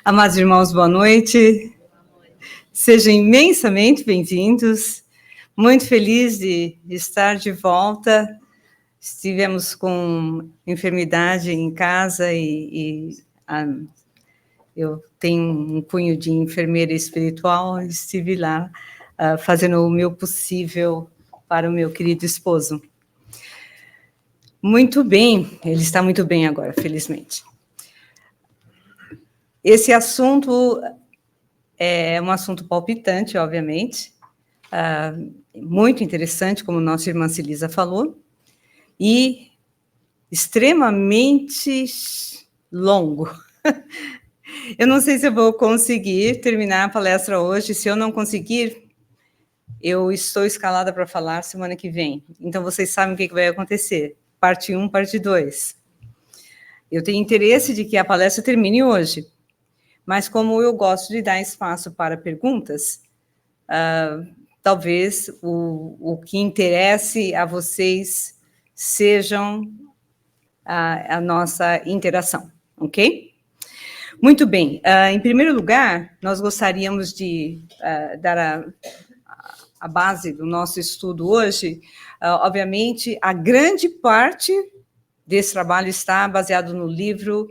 Amados irmãos, boa noite. Sejam imensamente bem-vindos. Muito feliz de estar de volta. Estivemos com enfermidade em casa eu tenho um cunho de enfermeira espiritual. Estive lá fazendo o meu possível para o meu querido esposo. Muito bem, ele está muito bem agora, felizmente. Esse assunto é um assunto palpitante, obviamente, muito interessante, como nossa irmã Celisa falou, e extremamente longo. Eu não sei se eu vou conseguir terminar a palestra hoje. Se eu não conseguir, eu estou escalada para falar semana que vem. Então, vocês sabem o que vai acontecer. Parte 1, parte 2. Eu tenho interesse de que a palestra termine hoje, mas como eu gosto de dar espaço para perguntas, talvez o que interesse a vocês sejam a nossa interação, ok? Muito bem. Em primeiro lugar, nós gostaríamos de dar a base do nosso estudo hoje. Obviamente, a grande parte desse trabalho está baseado no livro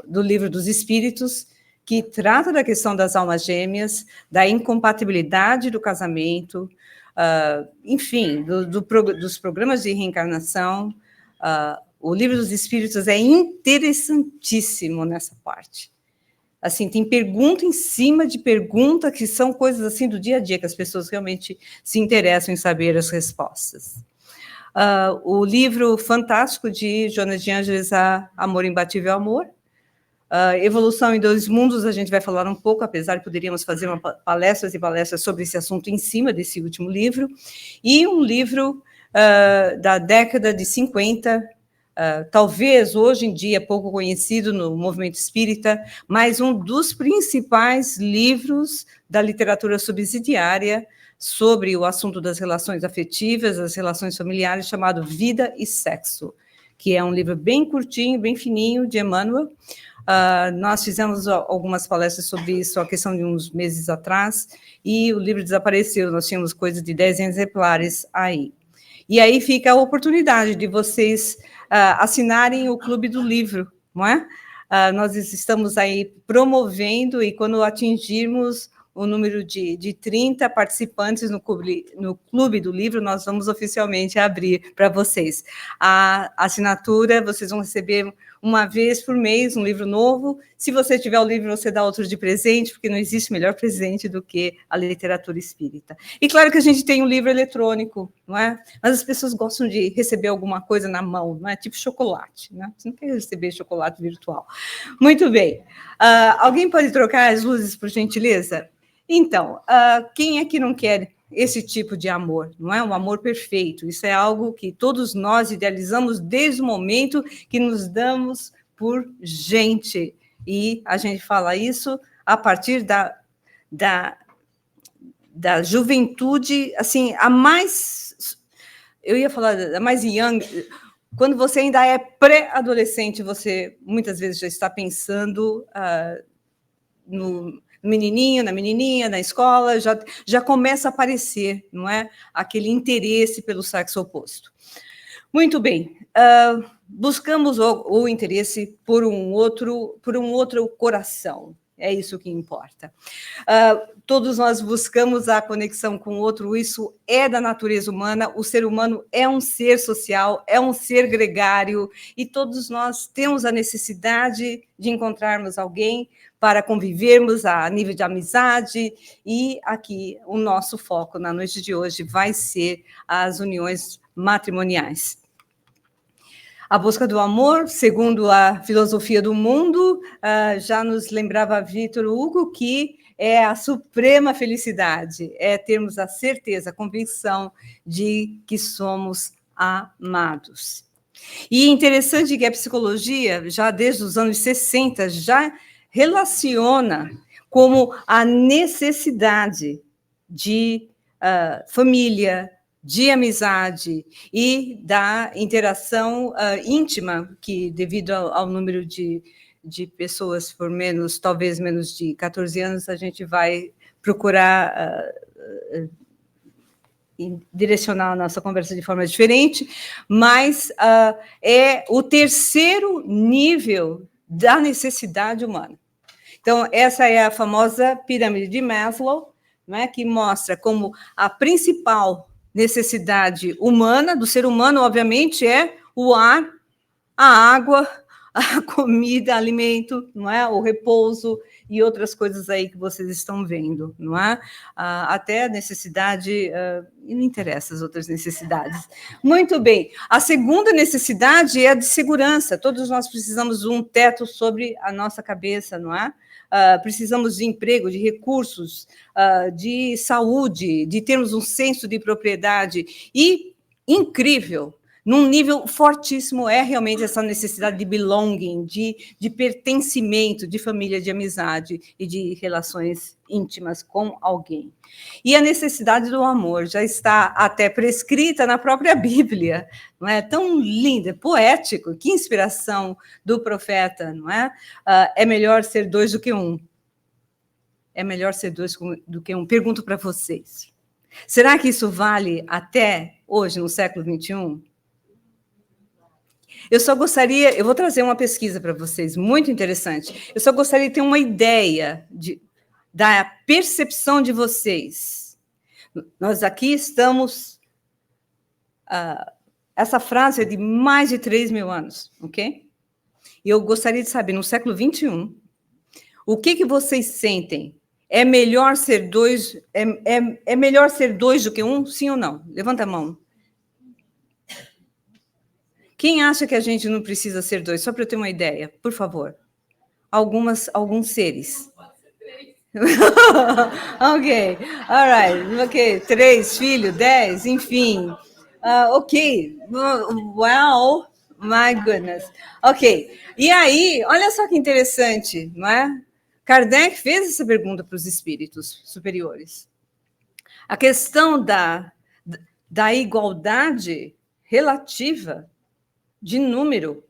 do Livro dos Espíritos, que trata da questão das almas gêmeas, da incompatibilidade do casamento, enfim, dos programas de reencarnação. O Livro dos Espíritos é interessantíssimo nessa parte. Assim, tem pergunta em cima de pergunta, que são coisas assim do dia a dia, que as pessoas realmente se interessam em saber as respostas. O livro fantástico de Joana de Ângeles, Amor Imbatível Amor. Evolução em Dois Mundos, a gente vai falar um pouco, apesar de poderíamos fazer palestras e palestras sobre esse assunto em cima desse último livro. E um livro da década de 50, talvez hoje em dia pouco conhecido no movimento espírita, mas um dos principais livros da literatura subsidiária sobre o assunto das relações afetivas, das relações familiares, chamado Vida e Sexo, que é um livro bem curtinho, bem fininho, de Emmanuel. Nós fizemos algumas palestras sobre isso, a questão de uns meses atrás, e o livro desapareceu, nós tínhamos coisa de 10 exemplares aí. E aí fica a oportunidade de vocês assinarem o Clube do Livro, não é? Nós estamos aí promovendo, e quando atingirmos o número de 30 participantes no Clube do Livro, nós vamos oficialmente abrir para vocês. A assinatura, vocês vão receber uma vez por mês um livro novo. Se você tiver o livro, você dá outro de presente, porque não existe melhor presente do que a literatura espírita. E claro que a gente tem um livro eletrônico, não é? Mas as pessoas gostam de receber alguma coisa na mão, não é? Tipo chocolate, né? Você não quer receber chocolate virtual. Muito bem. Alguém pode trocar as luzes, por gentileza? Então, quem é que não quer esse tipo de amor? Não é um amor perfeito. Isso é algo que todos nós idealizamos desde o momento que nos damos por gente. E a gente fala isso a partir da juventude, assim, a mais... Eu ia falar a mais young... Quando você ainda é pré-adolescente, você muitas vezes já está pensando no menininho, na menininha, na escola, já começa a aparecer, não é? Aquele interesse pelo sexo oposto. Muito bem, buscamos o interesse por um outro coração, é isso que importa. Todos nós buscamos a conexão com o outro, isso é da natureza humana, o ser humano é um ser social, é um ser gregário, e todos nós temos a necessidade de encontrarmos alguém para convivermos a nível de amizade, e aqui o nosso foco na noite de hoje vai ser as uniões matrimoniais. A busca do amor, segundo a filosofia do mundo, já nos lembrava Victor Hugo que é a suprema felicidade, é termos a certeza, a convicção de que somos amados. E interessante que a psicologia, já desde os anos 60, já relaciona como a necessidade de família, de amizade e da interação íntima, que devido ao número de de pessoas por talvez menos de 14 anos, a gente vai procurar direcionar a nossa conversa de forma diferente, mas é o terceiro nível da necessidade humana. Então, essa é a famosa pirâmide de Maslow, né, que mostra como a principal necessidade humana, do ser humano, obviamente, é o ar, a água, a comida, alimento, não é? O repouso e outras coisas aí que vocês estão vendo, não é? Até a necessidade, não interessa as outras necessidades. Muito bem. A segunda necessidade é a de segurança. Todos nós precisamos de um teto sobre a nossa cabeça, não é? Precisamos de emprego, de recursos, de saúde, de termos um senso de propriedade. E, incrível, num nível fortíssimo, é realmente essa necessidade de belonging, de pertencimento, de família, de amizade e de relações íntimas com alguém. E a necessidade do amor já está até prescrita na própria Bíblia, não é? Tão linda, poético, que inspiração do profeta, não é? É melhor ser dois do que um. É melhor ser dois do que um. Pergunto para vocês. Será que isso vale até hoje, no século XXI? Eu vou trazer uma pesquisa para vocês, muito interessante. Eu só gostaria de ter uma ideia da percepção de vocês. Nós aqui estamos... essa frase é de mais de 3.000 anos, ok? E eu gostaria de saber, no século XXI, o que vocês sentem? É melhor ser dois... É melhor ser dois do que um? Sim ou não? Levanta a mão. Quem acha que a gente não precisa ser dois? Só para eu ter uma ideia, por favor. Alguns seres. Ok, all right, ok. 3 filhos, 10, enfim. Ok, wow, my goodness. Ok, e aí, olha só que interessante, não é? Kardec fez essa pergunta para os espíritos superiores. A questão da igualdade relativa de número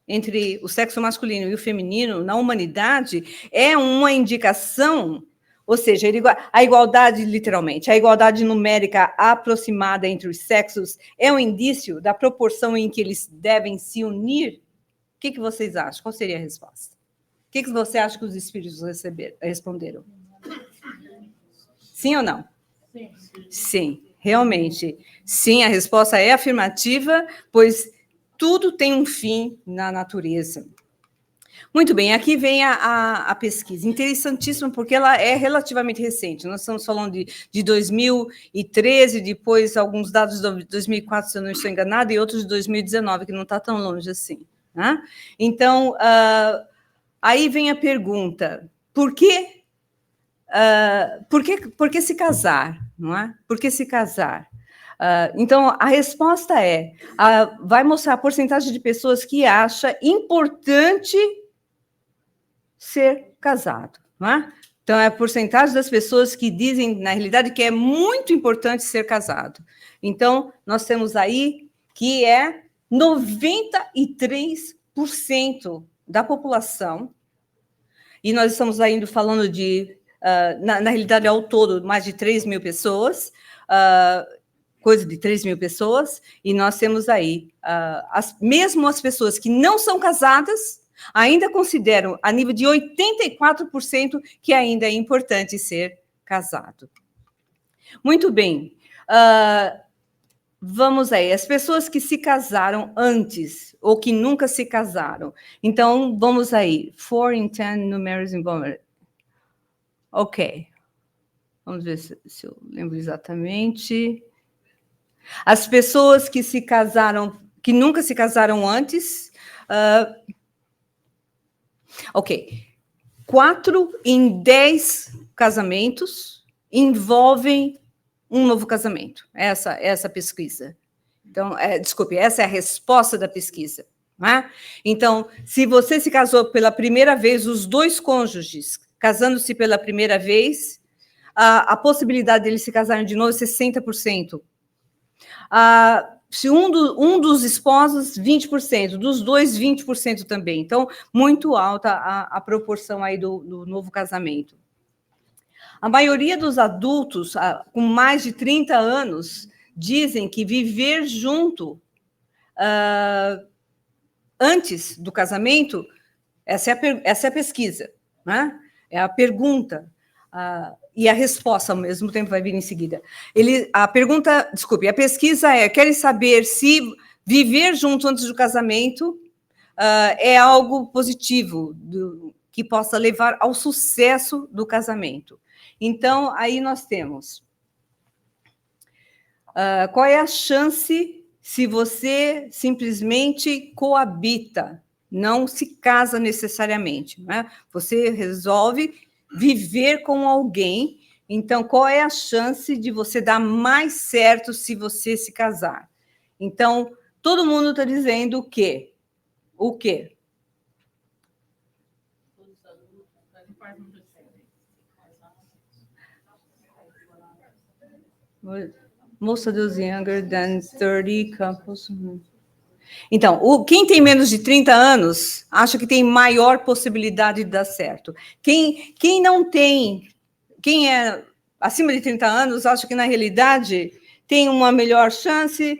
entre o sexo masculino e o feminino na humanidade é uma indicação, ou seja, a igualdade, literalmente, a igualdade numérica aproximada entre os sexos é um indício da proporção em que eles devem se unir? O que vocês acham? Qual seria a resposta? O que você acha que os espíritos responderam? Sim ou não? Sim. Sim, realmente. Sim, a resposta é afirmativa, pois tudo tem um fim na natureza. Muito bem, aqui vem a pesquisa, interessantíssima, porque ela é relativamente recente. Nós estamos falando de 2013, depois alguns dados de 2004, se eu não estou enganada, e outros de 2019, que não está tão longe assim. Né? Então, aí vem a pergunta, por que se casar? Não é? Por que se casar? Então, a resposta vai mostrar a porcentagem de pessoas que acha importante ser casado, não é? Então, é a porcentagem das pessoas que dizem, na realidade, que é muito importante ser casado. Então, nós temos aí que é 93% da população, e nós estamos ainda falando de, na realidade, ao todo, mais de 3.000 pessoas, coisa de 3.000 pessoas, e nós temos aí, mesmo as pessoas que não são casadas, ainda consideram, a nível de 84%, que ainda é importante ser casado. Muito bem. Vamos aí, as pessoas que se casaram antes, ou que nunca se casaram. Então, vamos aí. 4 in 10 numerous involved. Ok. Vamos ver se eu lembro exatamente. As pessoas que se casaram, que nunca se casaram antes. Ok. 4 em 10 casamentos envolvem um novo casamento. Essa pesquisa. Então, desculpe, essa é a resposta da pesquisa. Não é? Então, se você se casou pela primeira vez, os dois cônjuges casando-se pela primeira vez, a possibilidade deles se casarem de novo é 60%. Se um dos esposos, 20%, dos dois, 20% também. Então, muito alta a proporção aí do novo casamento. A maioria dos adultos com mais de 30 anos dizem que viver junto antes do casamento, essa é a pesquisa, né? É a pergunta, e a resposta ao mesmo tempo vai vir em seguida. A pesquisa querem saber se viver junto antes do casamento é algo positivo, que possa levar ao sucesso do casamento. Então, aí nós temos qual é a chance se você simplesmente coabita, não se casa necessariamente, né? Você resolve viver com alguém, então qual é a chance de você dar mais certo se você se casar? Então, todo mundo está dizendo o quê? O quê? Most of those younger than 30 couples. Então, quem tem menos de 30 anos acha que tem maior possibilidade de dar certo. Quem não tem, quem é acima de 30 anos, acha que, na realidade, tem uma melhor chance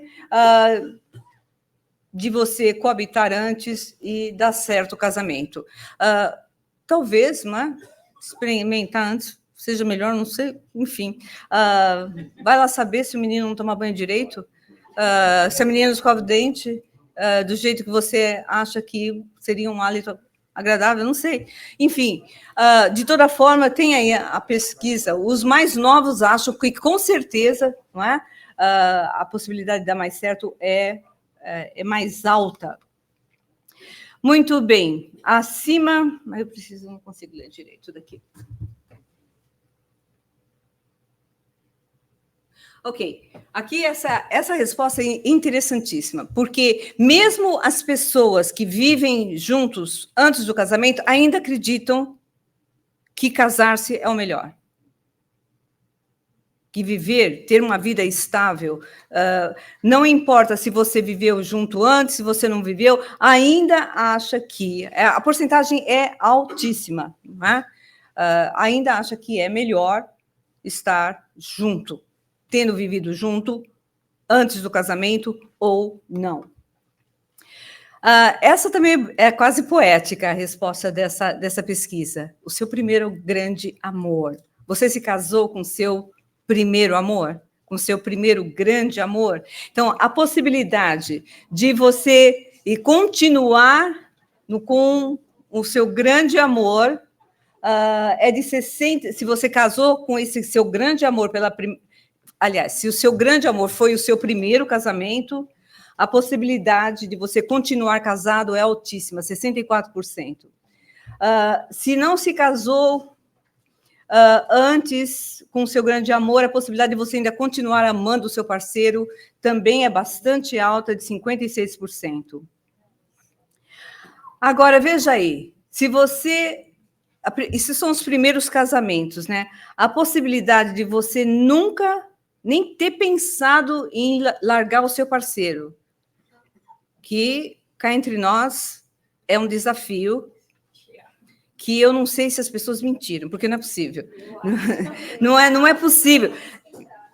de você coabitar antes e dar certo o casamento. Talvez, né, experimentar antes seja melhor, não sei, enfim. Vai lá saber se o menino não toma banho direito, se a menina não escova o dente do jeito que você acha que seria um hálito agradável, não sei. Enfim, de toda forma, tem aí a pesquisa. Os mais novos acham que, com certeza, não é? A possibilidade de dar mais certo é mais alta. Muito bem. Acima... Eu não consigo ler direito daqui. Ok, aqui essa resposta é interessantíssima, porque mesmo as pessoas que vivem juntos antes do casamento ainda acreditam que casar-se é o melhor. Que viver, ter uma vida estável, não importa se você viveu junto antes, se você não viveu, ainda acha que... A porcentagem é altíssima, não é? Ainda acha que é melhor estar junto, tendo vivido junto antes do casamento ou não. Essa também é quase poética, a resposta dessa pesquisa. O seu primeiro grande amor. Você se casou com seu primeiro amor? Com seu primeiro grande amor? Então, a possibilidade de você continuar com o seu grande amor é de 60%. Se você casou com esse seu grande amor aliás, se o seu grande amor foi o seu primeiro casamento, a possibilidade de você continuar casado é altíssima, 64%. Se não se casou antes com o seu grande amor, a possibilidade de você ainda continuar amando o seu parceiro também é bastante alta, de 56%. Agora, veja aí, esses são os primeiros casamentos, né? A possibilidade de você nunca nem ter pensado em largar o seu parceiro, que, cá entre nós, é um desafio que eu não sei se as pessoas mentiram, porque não é possível. Não é possível.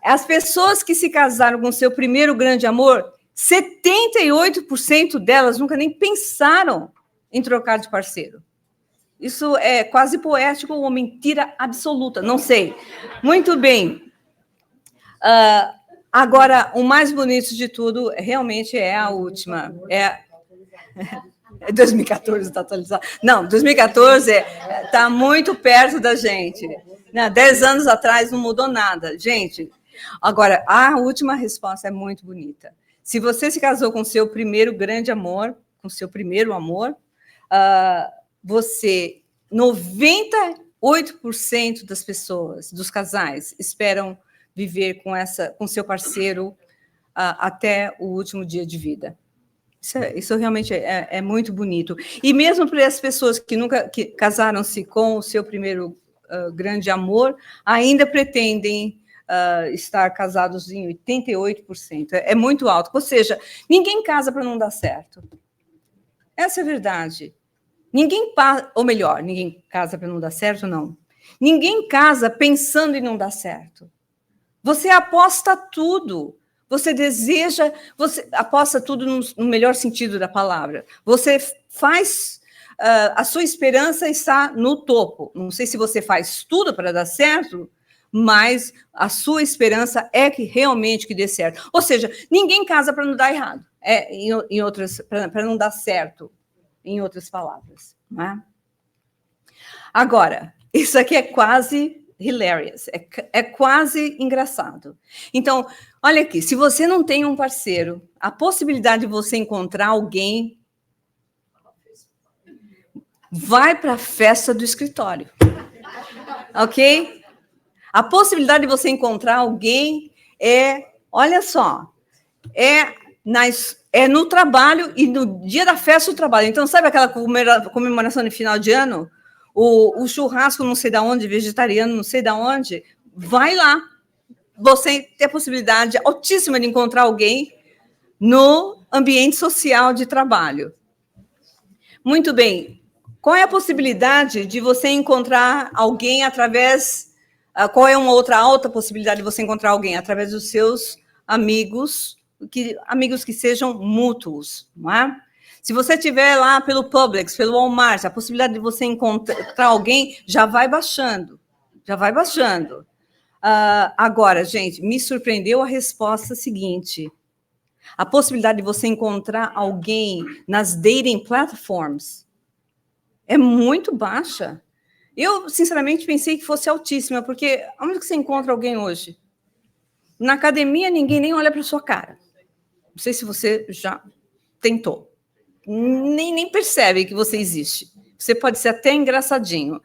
As pessoas que se casaram com seu primeiro grande amor, 78% delas nunca nem pensaram em trocar de parceiro. Isso é quase poético ou mentira absoluta, não sei. Muito bem. Agora, o mais bonito de tudo realmente é a última. É 2014, está atualizado. Não, 2014 está muito perto da gente. 10 anos atrás não mudou nada. Gente, agora, a última resposta é muito bonita. Se você se casou com seu primeiro grande amor, com seu primeiro amor, 98% das pessoas, dos casais, esperam viver com seu parceiro até o último dia de vida. Isso realmente é muito bonito. E mesmo para as pessoas que nunca casaram-se com o seu primeiro grande amor, ainda pretendem estar casados em 88%. É muito alto. Ou seja, ninguém casa para não dar certo. Essa é a verdade. Ou melhor, ninguém casa para não dar certo, não. Ninguém casa pensando em não dar certo. Você aposta tudo. Você deseja, você aposta tudo no melhor sentido da palavra. Você faz, a sua esperança está no topo. Não sei se você faz tudo para dar certo, mas a sua esperança é que realmente que dê certo. Ou seja, ninguém casa para não dar errado. Para não dar certo, em outras palavras. Não é? Agora, isso aqui é quase hilarious, é quase engraçado. Então, olha aqui, se você não tem um parceiro, a possibilidade de você encontrar alguém, vai para a festa do escritório, ok? A possibilidade de você encontrar alguém olha só, no trabalho e no dia da festa do trabalho. Então, sabe aquela comemoração de final de ano? O churrasco não sei de onde, vegetariano não sei de onde, vai lá. Você tem a possibilidade altíssima de encontrar alguém no ambiente social de trabalho. Muito bem. Qual é a possibilidade de você encontrar alguém através... Qual é uma outra alta possibilidade de você encontrar alguém? Através dos seus amigos que sejam mútuos, não é? Se você estiver lá pelo Publix, pelo Walmart, a possibilidade de você encontrar alguém já vai baixando. Agora, gente, me surpreendeu a resposta seguinte. A possibilidade de você encontrar alguém nas dating platforms é muito baixa. Eu, sinceramente, pensei que fosse altíssima, porque onde que você encontra alguém hoje? Na academia, ninguém nem olha para sua cara. Não sei se você já tentou. Nem percebe que você existe. Você pode ser até engraçadinho.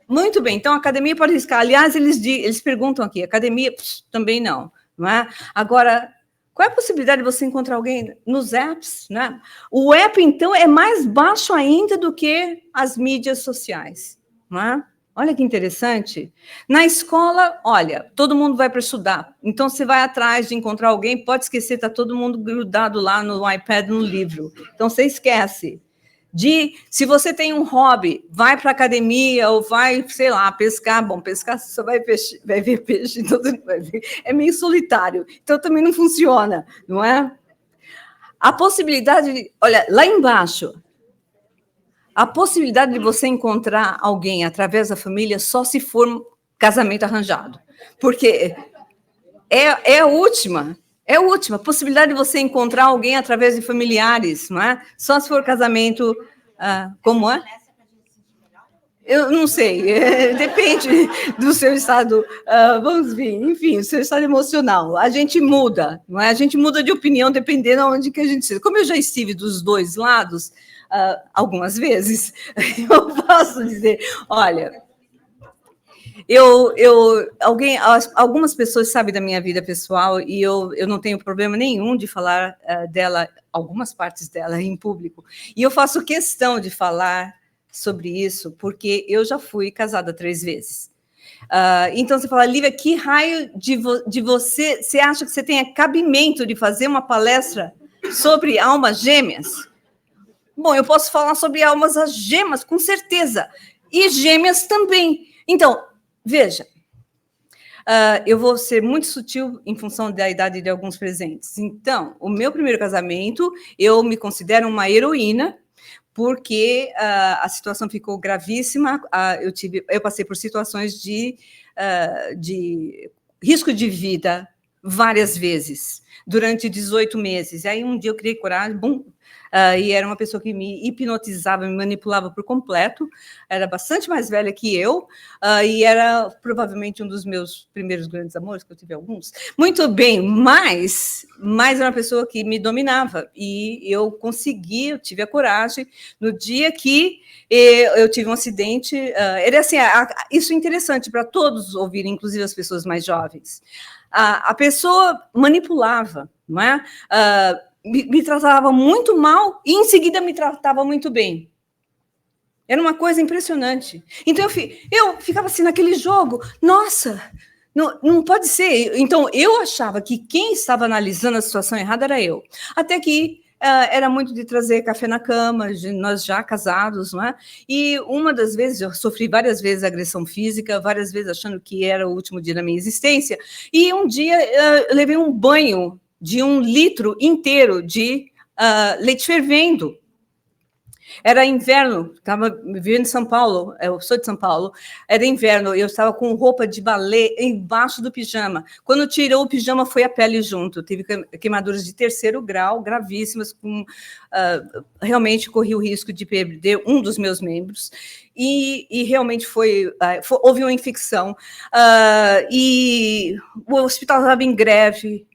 Muito bem, então a academia pode riscar. Aliás, eles perguntam aqui, academia também não é? Agora, qual é a possibilidade de você encontrar alguém nos apps? Né? O app, então, é mais baixo ainda do que as mídias sociais. Não é? Olha que interessante. Na escola, olha, todo mundo vai para estudar. Então, você vai atrás de encontrar alguém, pode esquecer, está todo mundo grudado lá no iPad, no livro. Então, você esquece. Se você tem um hobby, vai para a academia ou vai, sei lá, pescar. Bom, pescar você só vai ver peixe, então você não vai ver. É meio solitário, então também não funciona, não é? A possibilidade, olha, lá embaixo, a possibilidade de você encontrar alguém através da família só se for casamento arranjado, porque é a última. É a última possibilidade de você encontrar alguém através de familiares, não é? Só se for casamento, como é? Eu não sei, depende do seu estado, vamos ver, enfim, o seu estado emocional. A gente muda, não é? A gente muda de opinião dependendo de onde que a gente esteja. Como eu já estive dos dois lados, algumas vezes, eu posso dizer, olha... Algumas pessoas sabem da minha vida pessoal e eu não tenho problema nenhum de falar dela, algumas partes dela em público. E eu faço questão de falar sobre isso, porque eu já fui casada 3 vezes. Então, você fala, Lívia, que raio de você acha que você tem cabimento de fazer uma palestra sobre almas gêmeas? Bom, eu posso falar sobre almas gêmeas, com certeza. E gêmeas também. Então, veja, eu vou ser muito sutil em função da idade de alguns presentes. Então, o meu primeiro casamento, eu me considero uma heroína, porque a situação ficou gravíssima. Eu passei por situações de risco de vida várias vezes, durante 18 meses. E aí, um dia eu criei coragem, bum, e era uma pessoa que me hipnotizava, me manipulava por completo, era bastante mais velha que eu, e era provavelmente um dos meus primeiros grandes amores, que eu tive alguns. Muito bem, mas era uma pessoa que me dominava, e eu tive a coragem, no dia que eu tive um acidente, era assim, isso é interessante para todos ouvirem, inclusive as pessoas mais jovens. A pessoa manipulava, não é? Me tratava muito mal e, em seguida, me tratava muito bem. Era uma coisa impressionante. Então, eu ficava assim, naquele jogo, nossa, Não pode ser. Então, eu achava que quem estava analisando a situação errada era eu. Até que era muito de trazer café na cama, nós já casados, não é? E uma das vezes, eu sofri várias vezes agressão física, várias vezes achando que era o último dia da minha existência, e um dia eu levei um banho de 1 litro inteiro de leite fervendo. Era inverno, estava vivendo em São Paulo, eu sou de São Paulo, era inverno, eu estava com roupa de balé embaixo do pijama. Quando tirou o pijama, foi a pele junto. Tive queimaduras de 3º grau, gravíssimas, realmente corri o risco de perder um dos meus membros, e realmente houve uma infecção, e o hospital estava em greve,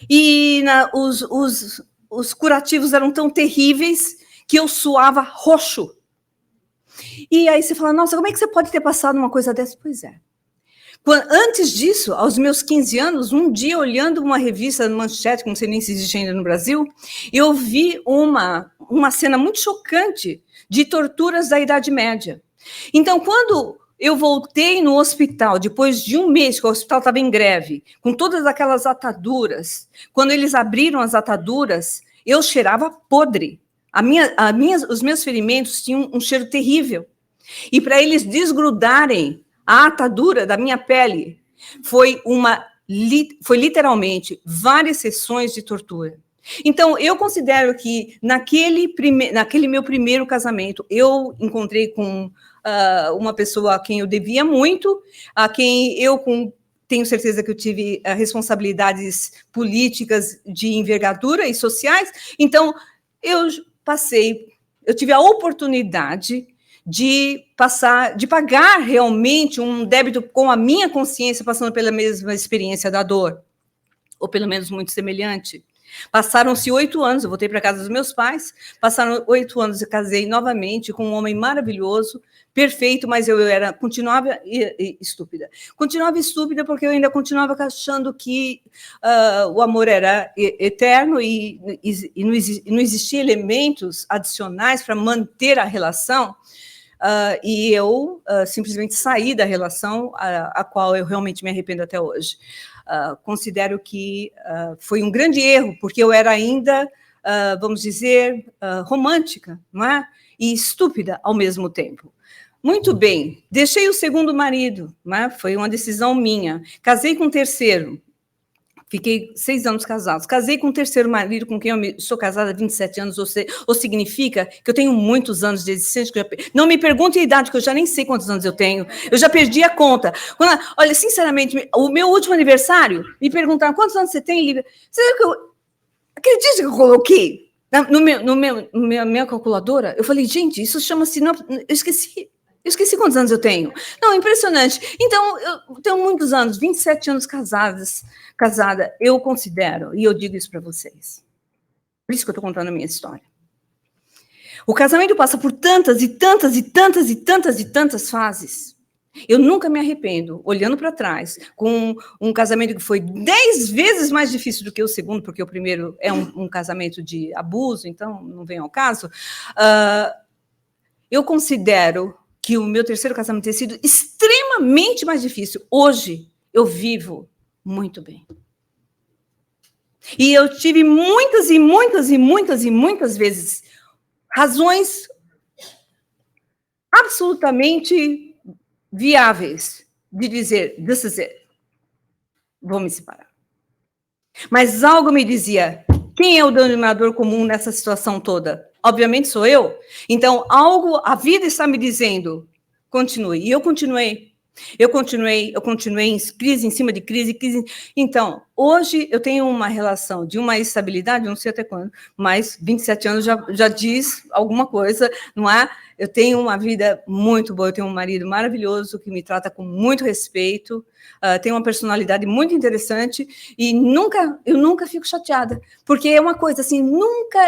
e os curativos eram tão terríveis que eu suava roxo. E aí você fala, nossa, como é que você pode ter passado uma coisa dessa? Pois é. Antes disso, aos meus 15 anos, um dia, olhando uma revista Manchete, que não sei nem se existe ainda no Brasil, eu vi uma cena muito chocante de torturas da Idade Média. Então, quando eu voltei no hospital, depois de um mês que o hospital estava em greve, com todas aquelas ataduras, quando eles abriram as ataduras, eu cheirava podre. Os meus ferimentos tinham um cheiro terrível. E para eles desgrudarem a atadura da minha pele, foi literalmente várias sessões de tortura. Então, eu considero que naquele meu primeiro casamento, eu encontrei com uma pessoa a quem eu devia muito, a quem tenho certeza que eu tive responsabilidades políticas de envergadura e sociais. Então, eu tive a oportunidade de pagar realmente um débito com a minha consciência, passando pela mesma experiência da dor, ou pelo menos muito semelhante. Passaram-se 8 anos, eu voltei para a casa dos meus pais, passaram 8 anos, eu casei novamente com um homem maravilhoso, perfeito, mas eu continuava estúpida. Continuava estúpida porque eu ainda continuava achando que o amor era eterno e não existia elementos adicionais para manter a relação, e eu simplesmente saí da relação, a qual eu realmente me arrependo até hoje. Considero que foi um grande erro, porque eu era ainda, vamos dizer, romântica, não é? E estúpida ao mesmo tempo. Muito bem, deixei o segundo marido, não é? Foi uma decisão minha. Casei com o terceiro, fiquei 6 anos casados. Casei com o terceiro marido, com quem eu estou casada há 27 anos, ou significa que eu tenho muitos anos de existência. Não me pergunte a idade, que eu já nem sei quantos anos eu tenho. Eu já perdi a conta. Olha, sinceramente, o meu último aniversário, me perguntaram quantos anos você tem, Lívia? Você sabe que acredita que eu coloquei na minha calculadora? Eu falei, gente, isso chama-se... Eu esqueci quantos anos eu tenho. Não, impressionante. Então, eu tenho muitos anos, 27 anos casada, eu considero, e eu digo isso para vocês. Por isso que eu estou contando a minha história. O casamento passa por tantas e tantas e tantas e tantas e tantas fases. Eu nunca me arrependo, olhando para trás, com um casamento que foi 10 vezes mais difícil do que o segundo, porque o primeiro é um casamento de abuso, então não vem ao caso. Eu considero que o meu terceiro casamento tenha sido extremamente mais difícil. Hoje, eu vivo muito bem. E eu tive muitas e muitas e muitas e muitas vezes razões absolutamente viáveis de dizer, this is it, vou me separar. Mas algo me dizia, quem é o denominador comum nessa situação toda? Obviamente sou eu. Então, a vida está me dizendo, continue. E eu continuei em crise em cima de crise. Então, hoje eu tenho uma relação de uma estabilidade, não sei até quando, mas 27 anos já diz alguma coisa, não é? Eu tenho uma vida muito boa, eu tenho um marido maravilhoso que me trata com muito respeito, tenho uma personalidade muito interessante e eu nunca fico chateada, porque é uma coisa assim,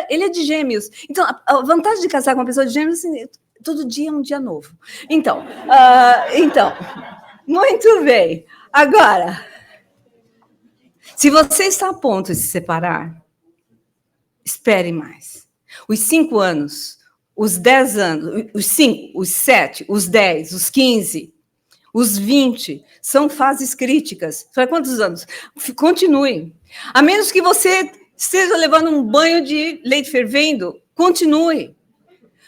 ele é de Gêmeos. Então, a vantagem de casar com uma pessoa de Gêmeos, assim, todo dia é um dia novo. Então, muito bem. Agora, se você está a ponto de se separar, espere mais. Os 5 anos, os 10 anos, os 5, os 7, os 10, os 15, os 20 são fases críticas. Para quantos anos? Continue. A menos que você esteja levando um banho de leite fervendo, continue.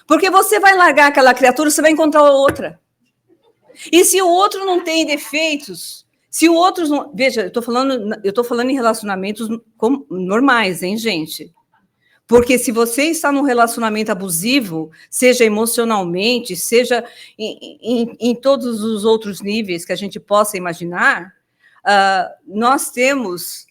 Porque você vai largar aquela criatura, você vai encontrar outra. E se o outro não tem defeitos, se o outro não... Veja, eu estou falando em relacionamentos normais, hein, gente? Porque se você está num relacionamento abusivo, seja emocionalmente, seja em todos os outros níveis que a gente possa imaginar, nós temos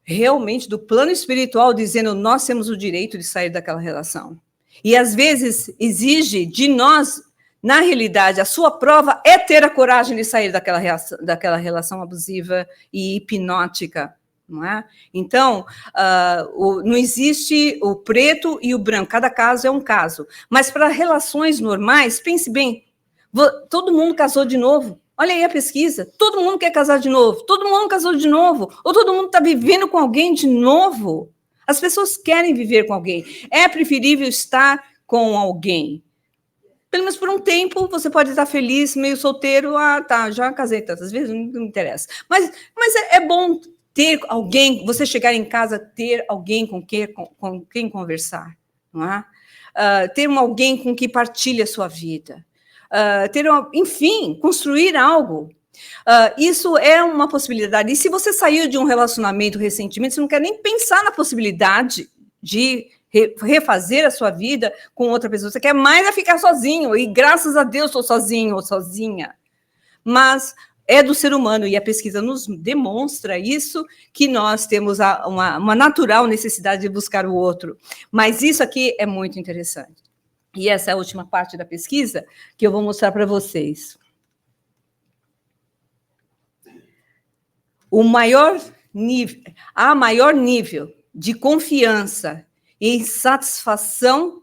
realmente do plano espiritual dizendo nós temos o direito de sair daquela relação. E às vezes exige de nós, na realidade, a sua prova é ter a coragem de sair daquela relação abusiva e hipnótica. Não é? Então, não existe o preto e o branco, cada caso é um caso. Mas para relações normais, pense bem, todo mundo casou de novo. Olha aí a pesquisa, todo mundo quer casar de novo, todo mundo casou de novo, ou todo mundo está vivendo com alguém de novo. As pessoas querem viver com alguém. É preferível estar com alguém. Pelo menos por um tempo, você pode estar feliz, meio solteiro, já casei tantas vezes, não me interessa. Mas é bom ter alguém, você chegar em casa, ter alguém com quem conversar, não é? Ter alguém com quem partilha a sua vida, enfim, construir algo. Isso é uma possibilidade. E se você saiu de um relacionamento recentemente, você não quer nem pensar na possibilidade de refazer a sua vida com outra pessoa. Você quer mais é ficar sozinho, e graças a Deus estou sozinho ou sozinha. Mas é do ser humano, e a pesquisa nos demonstra isso, que nós temos uma natural necessidade de buscar o outro. Mas isso aqui é muito interessante. E essa é a última parte da pesquisa que eu vou mostrar para vocês. Há maior nível de confiança e satisfação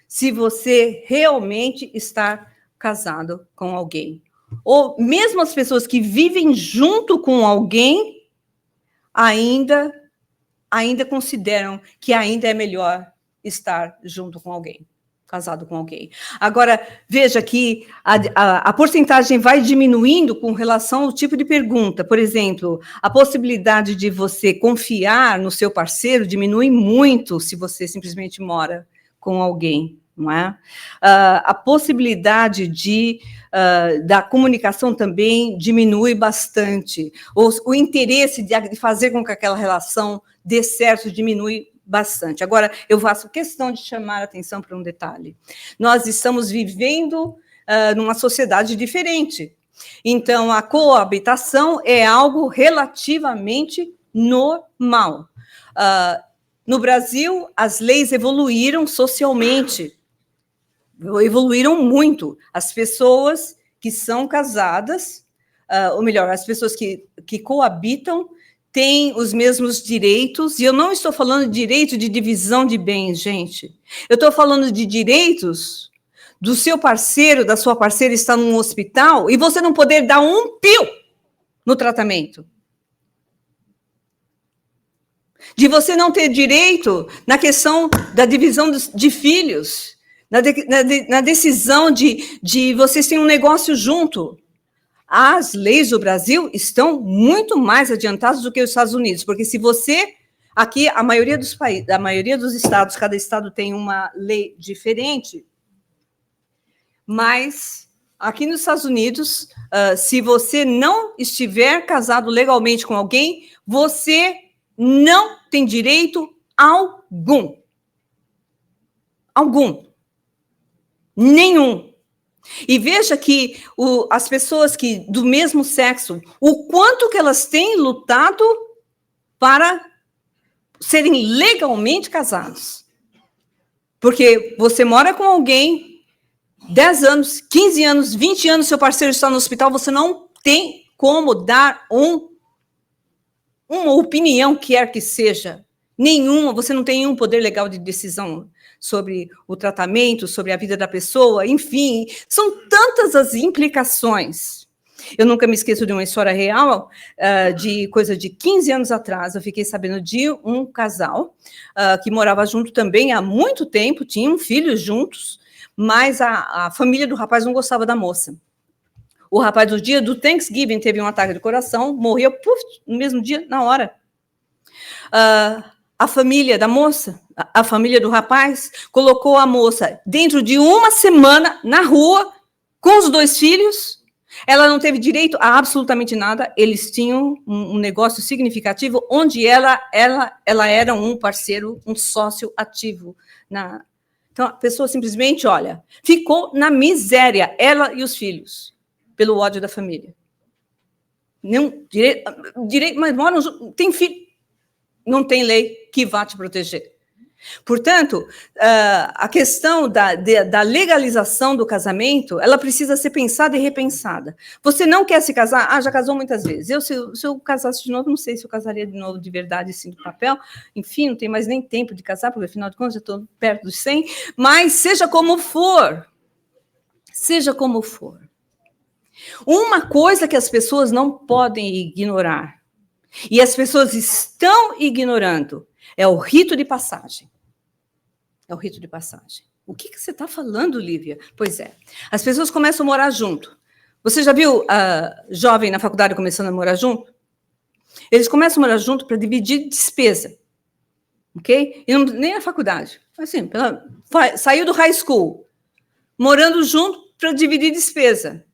se você realmente está casado com alguém. Ou mesmo as pessoas que vivem junto com alguém ainda consideram que ainda é melhor estar junto com alguém, casado com alguém. Agora, veja que a porcentagem vai diminuindo com relação ao tipo de pergunta. Por exemplo, a possibilidade de você confiar no seu parceiro diminui muito se você simplesmente mora com alguém, não é? A possibilidade da comunicação também diminui bastante. O interesse de fazer com que aquela relação dê certo diminui bastante. Agora, eu faço questão de chamar a atenção para um detalhe. Nós estamos vivendo numa sociedade diferente. Então, a coabitação é algo relativamente normal. No Brasil, as leis evoluíram socialmente. Evoluíram muito. As pessoas que são casadas, ou melhor, as pessoas que coabitam, têm os mesmos direitos, e eu não estou falando de direito de divisão de bens, gente. Eu estou falando de direitos do seu parceiro, da sua parceira estar num hospital e você não poder dar um pio no tratamento. De você não ter direito na questão da divisão de filhos, na decisão de vocês terem um negócio junto. As leis do Brasil estão muito mais adiantadas do que os Estados Unidos, porque se você... Aqui, a maioria dos estados, cada estado tem uma lei diferente, mas aqui nos Estados Unidos, se você não estiver casado legalmente com alguém, você não tem direito algum. Algum. Nenhum. E veja que as pessoas do mesmo sexo, o quanto que elas têm lutado para serem legalmente casados. Porque você mora com alguém, 10 anos, 15 anos, 20 anos, seu parceiro está no hospital, você não tem como dar uma opinião, quer que seja, nenhuma, você não tem nenhum poder legal de decisão sobre o tratamento, sobre a vida da pessoa, enfim, são tantas as implicações. Eu nunca me esqueço de uma história real, de coisa de 15 anos atrás, eu fiquei sabendo de um casal que morava junto também há muito tempo, tinham filhos juntos, mas a família do rapaz não gostava da moça. O rapaz, no dia do Thanksgiving, teve um ataque de coração, morreu, no mesmo dia, na hora. A família da moça, a família do rapaz, colocou a moça dentro de uma semana na rua, com os 2 filhos. Ela não teve direito a absolutamente nada. Eles tinham um negócio significativo, onde ela era um parceiro, um sócio ativo. Então, a pessoa simplesmente, olha, ficou na miséria, ela e os filhos, pelo ódio da família. Mas moram juntos, tem filho. Não tem lei que vá te proteger. Portanto, a questão da legalização do casamento, ela precisa ser pensada e repensada. Você não quer se casar? Já casou muitas vezes. Se eu casasse de novo, não sei se eu casaria de novo de verdade, assim, do papel. Enfim, não tenho mais nem tempo de casar, porque, afinal de contas, já estou perto dos 100. Mas, seja como for, uma coisa que as pessoas não podem ignorar, e as pessoas estão ignorando, é o rito de passagem. É o rito de passagem. O que você está falando, Lívia? Pois é. As pessoas começam a morar junto. Você já viu jovem na faculdade começando a morar junto? Eles começam a morar junto para dividir despesa. Ok? E nem na faculdade. Assim, saiu do high school, morando junto para dividir despesa.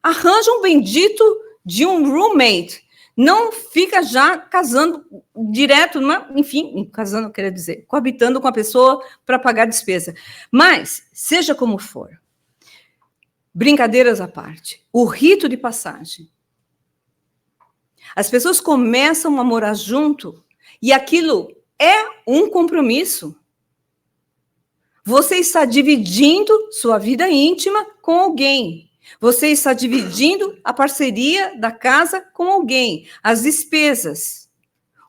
Arranja um bendito de um roommate. Não fica já casando direto, enfim, casando, quer dizer, coabitando com a pessoa para pagar despesa. Mas, seja como for, brincadeiras à parte, o rito de passagem. As pessoas começam a morar junto e aquilo é um compromisso. Você está dividindo sua vida íntima com alguém. Você está dividindo a parceria da casa com alguém, as despesas,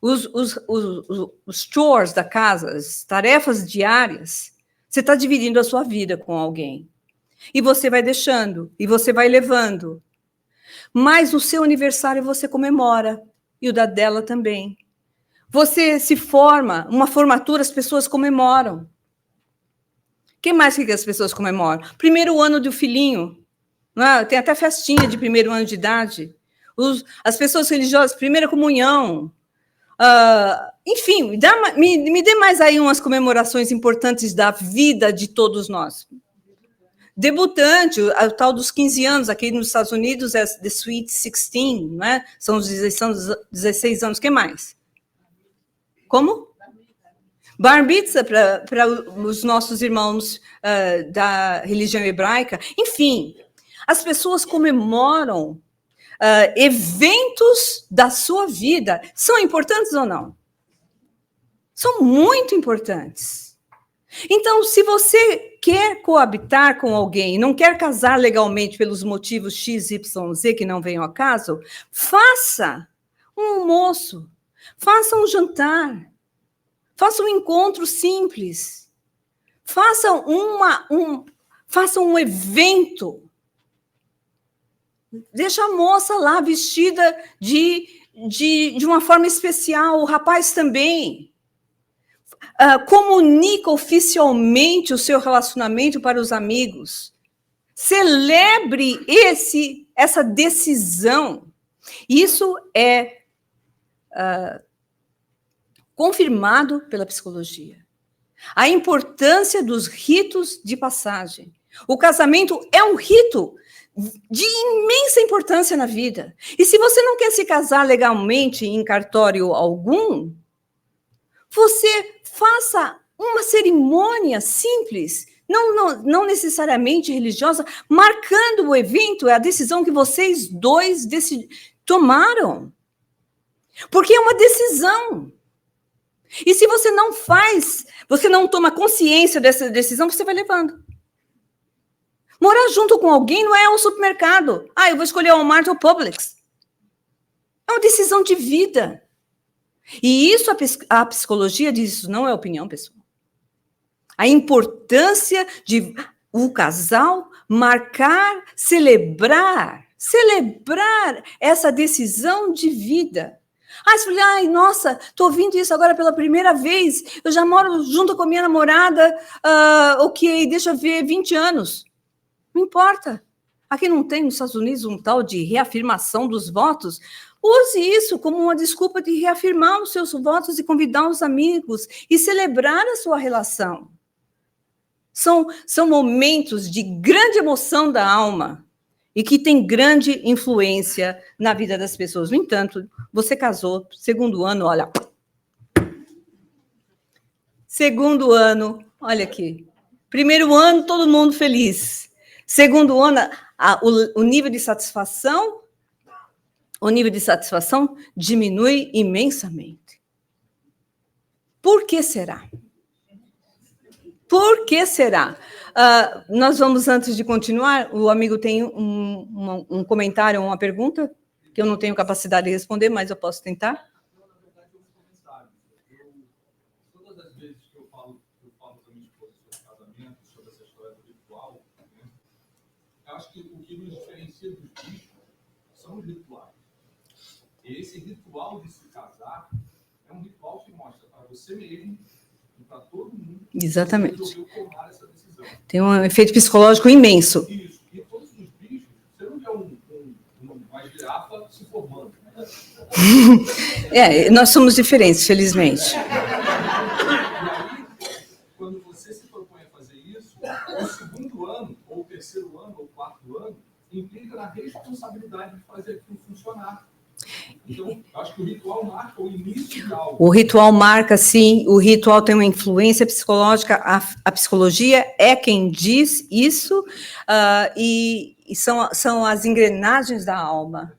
os chores da casa, as tarefas diárias. Você está dividindo a sua vida com alguém. E você vai deixando, e você vai levando. Mas o seu aniversário você comemora, e o da dela também. Você se forma, uma formatura as pessoas comemoram. O que mais que as pessoas comemoram? Primeiro ano do filhinho. Tem até festinha de primeiro ano de idade. As pessoas religiosas, primeira comunhão. Enfim, me dê mais aí umas comemorações importantes da vida de todos nós. Debutante, o tal dos 15 anos, aqui nos Estados Unidos é The Sweet 16, né? São os 16 anos. O que mais? Como? Bar mitzvah para os nossos irmãos da religião hebraica. Enfim, as pessoas comemoram eventos da sua vida. São importantes ou não? São muito importantes. Então, se você quer coabitar com alguém, não quer casar legalmente pelos motivos X, Y, Z que não venham ao caso, faça um almoço, faça um jantar, faça um encontro simples, faça um evento. Deixa a moça lá vestida de uma forma especial, o rapaz também. Comunica oficialmente o seu relacionamento para os amigos. Celebre essa decisão. Isso é confirmado pela psicologia. A importância dos ritos de passagem. O casamento é um rito de imensa importância na vida. E se você não quer se casar legalmente em cartório algum, você faça uma cerimônia simples, não necessariamente religiosa, marcando o evento, a decisão que vocês dois tomaram. Porque é uma decisão. E se você não faz, você não toma consciência dessa decisão, você vai levando. Morar junto com alguém não é um supermercado. Eu vou escolher o Walmart ou o Publix. É uma decisão de vida. E isso a psicologia diz, isso não é opinião, pessoal. A importância de o casal marcar, celebrar essa decisão de vida. Você fala, nossa, estou ouvindo isso agora pela primeira vez, eu já moro junto com a minha namorada, deixa eu ver, 20 anos. Não importa. Aqui não tem, nos Estados Unidos, um tal de reafirmação dos votos? Use isso como uma desculpa de reafirmar os seus votos e convidar os amigos e celebrar a sua relação. São momentos de grande emoção da alma e que tem grande influência na vida das pessoas. No entanto, você casou, segundo ano, olha... Segundo ano, olha aqui. Primeiro ano, todo mundo feliz. Segundo ano, o nível de satisfação diminui imensamente. Por que será? Por que será? Nós vamos, antes de continuar, o amigo tem um comentário, uma pergunta, que eu não tenho capacidade de responder, mas eu posso tentar. Todas as vezes que eu falo com a minha esposa sobre casamento, sobre essa história do ritual, né, eu acho que o que nos diferencia dos bichos são os rituais. E esse ritual de se casar é um ritual que mostra para você mesmo e para todo mundo. Exatamente. Que resolveu tomar essa decisão. Tem um efeito psicológico imenso. Isso. E todos os bichos, você não vê uma girafa se formando. Né? Nós somos diferentes, felizmente. E aí, quando você se propõe a fazer isso, o segundo ano, ou o terceiro ano, ou o quarto ano, implica na responsabilidade de fazer aquilo funcionar. Então, acho que o ritual marca o início de algo. O ritual marca, sim, o ritual tem uma influência psicológica, a psicologia é quem diz isso, e são as engrenagens da alma.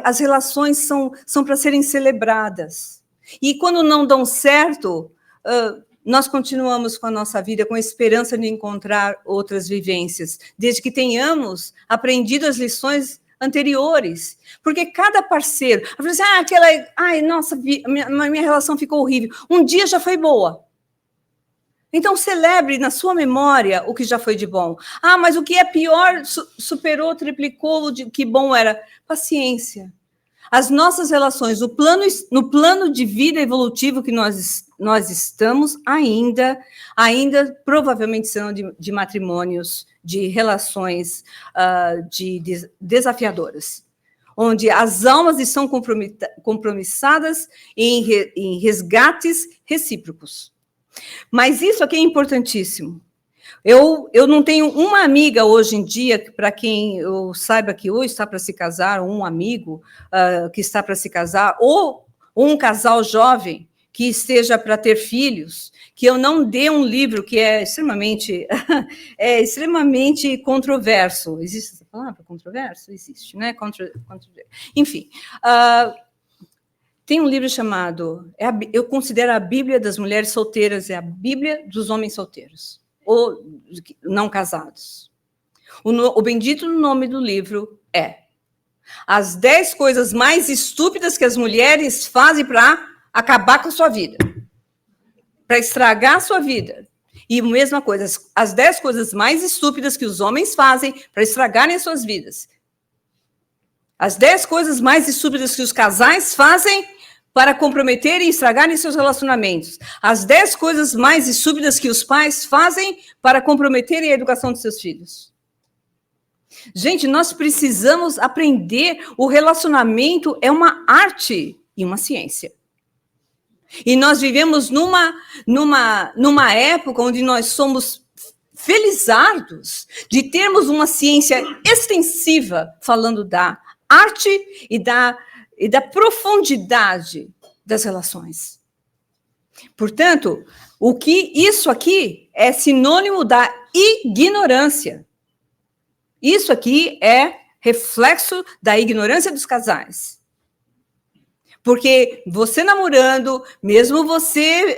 As relações são para serem celebradas. E quando não dão certo, nós continuamos com a nossa vida com a esperança de encontrar outras vivências, desde que tenhamos aprendido as lições anteriores. Porque cada parceiro... Eu falei assim, nossa, minha relação ficou horrível. Um dia já foi boa. Então, celebre na sua memória o que já foi de bom. Mas o que é pior superou, triplicou o que bom era. Paciência. As nossas relações, no plano de vida evolutivo que nós estamos, ainda provavelmente serão de matrimônios, de relações desafiadoras, onde as almas estão compromissadas em resgates recíprocos. Mas isso aqui é importantíssimo. Eu não tenho uma amiga hoje em dia, para quem eu saiba que ou está para se casar, ou um amigo que está para se casar, ou um casal jovem que esteja para ter filhos, que eu não dê um livro que é extremamente controverso. Existe essa palavra, controverso? Existe, né? Enfim, tem um livro chamado, eu considero a Bíblia das mulheres solteiras, é a Bíblia dos homens solteiros, ou não casados. O bendito nome do livro é As 10 coisas mais estúpidas que as mulheres fazem para acabar com a sua vida, para estragar a sua vida. E a mesma coisa, as 10 coisas mais estúpidas que os homens fazem para estragarem as suas vidas. As 10 coisas mais estúpidas que os casais fazem para comprometerem e estragarem seus relacionamentos. As 10 coisas mais estúpidas que os pais fazem para comprometerem a educação de seus filhos. Gente, nós precisamos aprender. O relacionamento é uma arte e uma ciência. E nós vivemos numa época onde nós somos felizardos de termos uma ciência extensiva falando da arte e da profundidade das relações. Portanto, isso aqui é sinônimo da ignorância. Isso aqui é reflexo da ignorância dos casais. Porque você namorando, mesmo você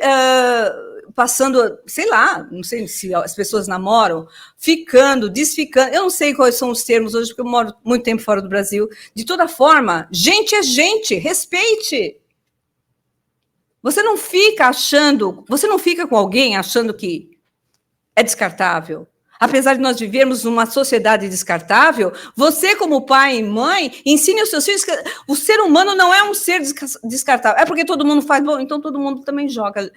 passando, sei lá, não sei se as pessoas namoram, ficando, desficando, eu não sei quais são os termos hoje, porque eu moro muito tempo fora do Brasil. De toda forma, gente é gente, respeite. Você não fica com alguém achando que é descartável. Apesar de nós vivermos numa sociedade descartável, você, como pai e mãe, ensine aos seus filhos que o ser humano não é um ser descartável. É porque todo mundo faz, bom, então todo mundo também joga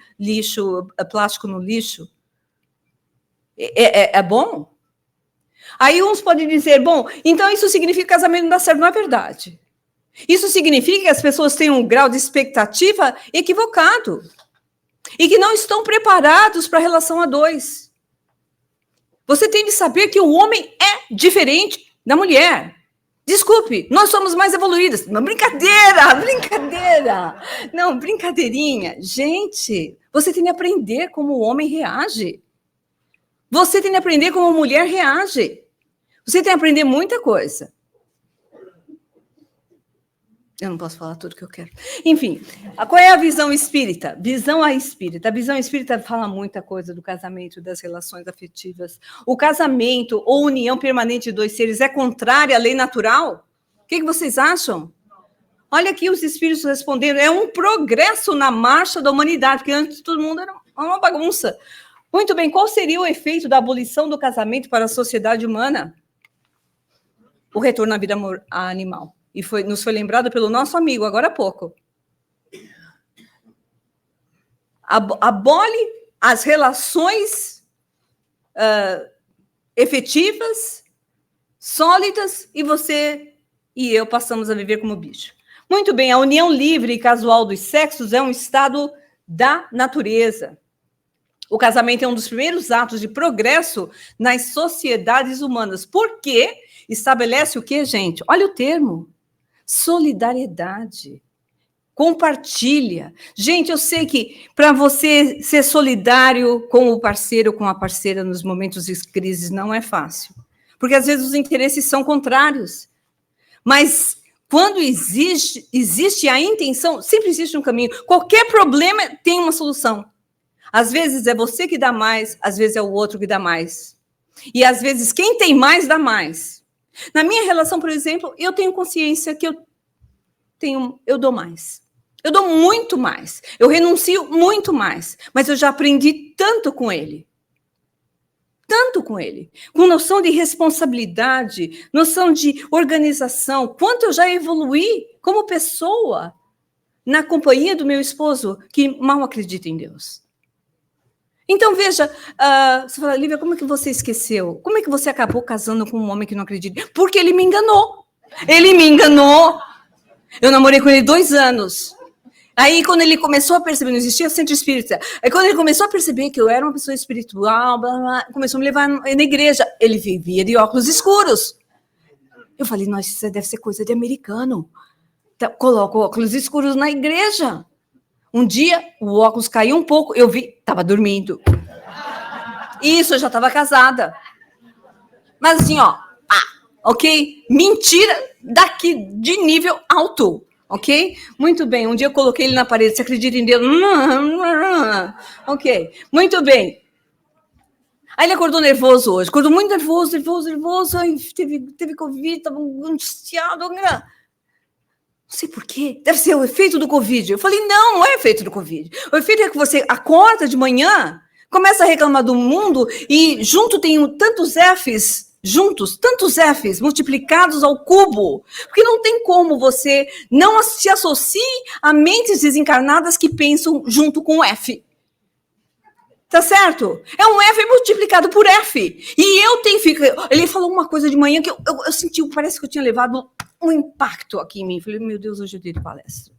plástico no lixo. É bom? Aí uns podem dizer, bom, então isso significa que casamento não dá certo. Não é verdade. Isso significa que as pessoas têm um grau de expectativa equivocado e que não estão preparados para a relação a dois. Você tem de saber que o homem é diferente da mulher. Desculpe, nós somos mais evoluídas. Não, brincadeira. Não, brincadeirinha. Gente, você tem de aprender como o homem reage. Você tem de aprender como a mulher reage. Você tem de aprender muita coisa. Eu não posso falar tudo que eu quero. Enfim, qual é a visão espírita? A visão espírita fala muita coisa do casamento, das relações afetivas. O casamento ou união permanente de dois seres é contrária à lei natural? O que vocês acham? Olha aqui os espíritos respondendo. É um progresso na marcha da humanidade, porque antes todo mundo era uma bagunça. Muito bem, qual seria o efeito da abolição do casamento para a sociedade humana? O retorno à vida animal. E nos foi lembrado pelo nosso amigo, agora há pouco. Abole as relações efetivas, sólidas, e você e eu passamos a viver como bicho. Muito bem, a união livre e casual dos sexos é um estado da natureza. O casamento é um dos primeiros atos de progresso nas sociedades humanas. Por quê? Estabelece o quê, gente? Olha o termo. Solidariedade. Compartilha. Gente, eu sei que para você ser solidário com o parceiro, com a parceira nos momentos de crise não é fácil. Porque às vezes os interesses são contrários. Mas quando existe a intenção, sempre existe um caminho. Qualquer problema tem uma solução. Às vezes é você que dá mais, às vezes é o outro que dá mais. E às vezes quem tem mais, dá mais. Na minha relação, por exemplo, eu tenho consciência que eu dou mais. Eu dou muito mais. Eu renuncio muito mais. Mas eu já aprendi tanto com ele. Tanto com ele. Com noção de responsabilidade, noção de organização. Quanto eu já evoluí como pessoa na companhia do meu esposo, que mal acredita em Deus. Então, veja, você fala, Lívia, como é que você esqueceu? Como é que você acabou casando com um homem que não acredita? Porque ele me enganou. Ele me enganou. Eu namorei com ele 2 anos. Aí, quando ele começou a perceber, não existia centro espírita. Aí, quando ele começou a perceber que eu era uma pessoa espiritual, blá, blá, começou a me levar na igreja. Ele vivia de óculos escuros. Eu falei, nossa, isso deve ser coisa de americano. Coloca óculos escuros na igreja. Um dia, o óculos caiu um pouco, eu vi, estava dormindo. Isso, eu já estava casada. Mas assim, ó, ok? Mentira daqui de nível alto, ok? Muito bem, um dia eu coloquei ele na parede, você acredita em Deus? Ok, muito bem. Aí ele acordou nervoso hoje, acordou muito nervoso, aí teve Covid, estava angustiado, não sei por quê, deve ser o efeito do Covid. Eu falei, não é efeito do Covid. O efeito é que você acorda de manhã, começa a reclamar do mundo e junto tem tantos Fs, tantos Fs multiplicados ao cubo. Porque não tem como você não se associe a mentes desencarnadas que pensam junto com o F. Tá certo? É um F multiplicado por F. E eu tenho... Ele falou uma coisa de manhã que eu senti, parece que eu tinha levado um impacto aqui em mim. Falei, meu Deus, hoje eu dei palestra.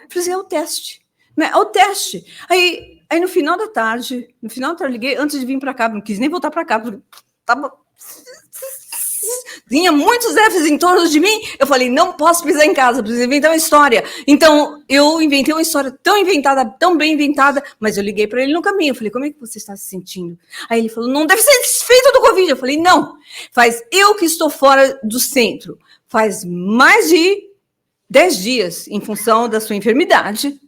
Falei assim, é o teste. Né? É o teste. Aí no final da tarde, eu liguei, antes de vir para cá, não quis nem voltar para cá, porque tava... Tinha muitos Fs em torno de mim. Eu falei, não posso pisar em casa, preciso inventar uma história. Então, eu inventei uma história tão inventada, tão bem inventada, mas eu liguei para ele no caminho. Eu falei, como é que você está se sentindo? Aí ele falou, não deve ser desfeito do Covid. Eu falei, não, eu que estou fora do centro. Faz mais de 10 dias, em função da sua enfermidade.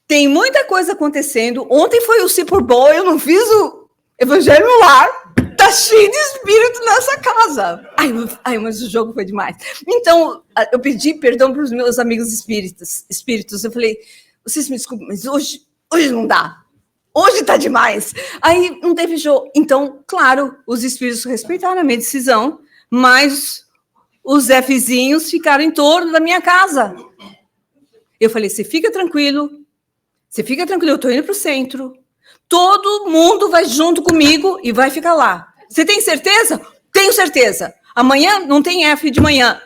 Tem muita coisa acontecendo. Ontem foi o Super Bowl, eu não fiz o Evangelho no Lar. Tá cheio de espírito nessa casa. Ai, mas o jogo foi demais. Então, eu pedi perdão para os meus amigos espíritos. Eu falei, vocês me desculpem, mas hoje não dá. Hoje tá demais. Aí não teve jogo. Então, claro, os espíritos respeitaram a minha decisão, mas os Fzinhos ficaram em torno da minha casa. Eu falei, você fica tranquilo, eu tô indo pro centro. Todo mundo vai junto comigo e vai ficar lá. Você tem certeza? Tenho certeza. Amanhã não tem F de manhã.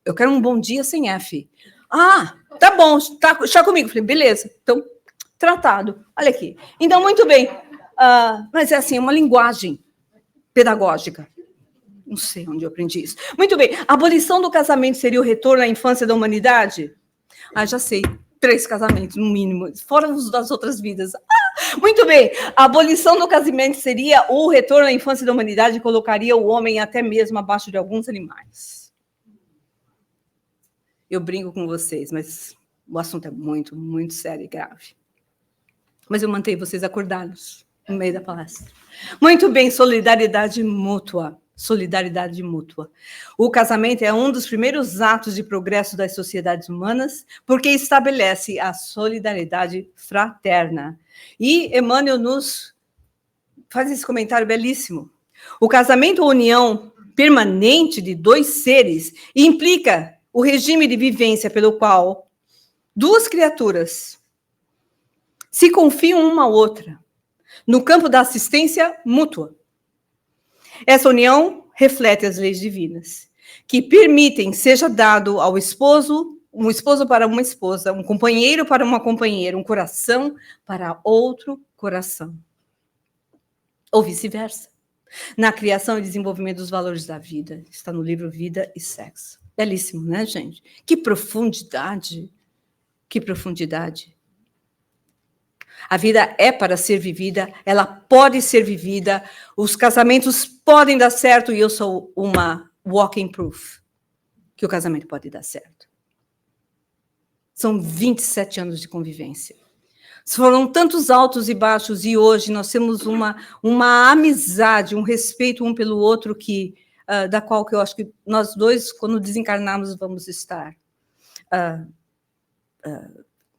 Eu quero um bom dia sem F. Ah, tá bom, está comigo. Falei, beleza, então, tratado. Olha aqui. Então, muito bem. Mas é assim, uma linguagem pedagógica. Não sei onde eu aprendi isso. Muito bem. A abolição do casamento seria o retorno à infância da humanidade? Já sei. 3 casamentos, no mínimo. Fora os das outras vidas. Muito bem. A abolição do casamento seria o retorno à infância da humanidade e colocaria o homem até mesmo abaixo de alguns animais. Eu brinco com vocês, mas o assunto é muito, muito sério e grave. Mas eu mantenho vocês acordados no meio da palestra. Muito bem, solidariedade mútua. Solidariedade mútua. O casamento é um dos primeiros atos de progresso das sociedades humanas, porque estabelece a solidariedade fraterna. E Emmanuel nos faz esse comentário belíssimo. O casamento ou união permanente de 2 seres implica o regime de vivência pelo qual 2 criaturas se confiam uma à outra no campo da assistência mútua. Essa união reflete as leis divinas, que permitem seja dado ao esposo, um esposo para uma esposa, um companheiro para uma companheira, um coração para outro coração. Ou vice-versa. Na criação e desenvolvimento dos valores da vida. Está no livro Vida e Sexo. Belíssimo, né, gente? Que profundidade. Que profundidade. A vida é para ser vivida, ela pode ser vivida, os casamentos podem dar certo, e eu sou uma walking proof que o casamento pode dar certo. São 27 anos de convivência. Foram tantos altos e baixos, e hoje nós temos uma amizade, um respeito um pelo outro, da qual que eu acho que nós dois, quando desencarnarmos, vamos estar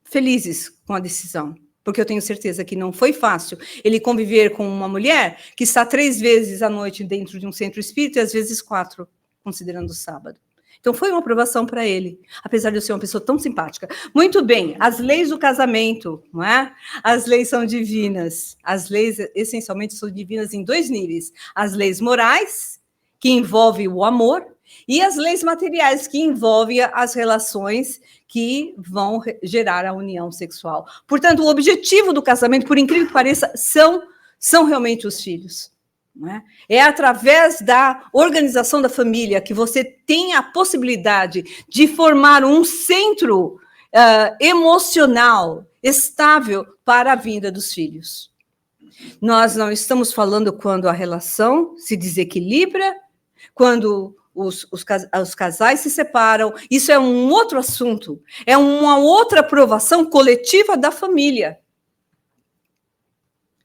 felizes com a decisão. Porque eu tenho certeza que não foi fácil ele conviver com uma mulher que está 3 vezes à noite dentro de um centro espírita e às vezes 4, considerando o sábado. Então, foi uma aprovação para ele, apesar de eu ser uma pessoa tão simpática. Muito bem, as leis do casamento, não é? As leis são divinas. As leis, essencialmente, são divinas em 2 níveis. As leis morais, que envolvem o amor, e as leis materiais, que envolvem as relações que vão gerar a união sexual. Portanto, o objetivo do casamento, por incrível que pareça, são realmente os filhos. Não é? É através da organização da família que você tem a possibilidade de formar um centro emocional estável para a vinda dos filhos. Nós não estamos falando quando a relação se desequilibra, quando os casais se separam. Isso é um outro assunto, é uma outra aprovação coletiva da família.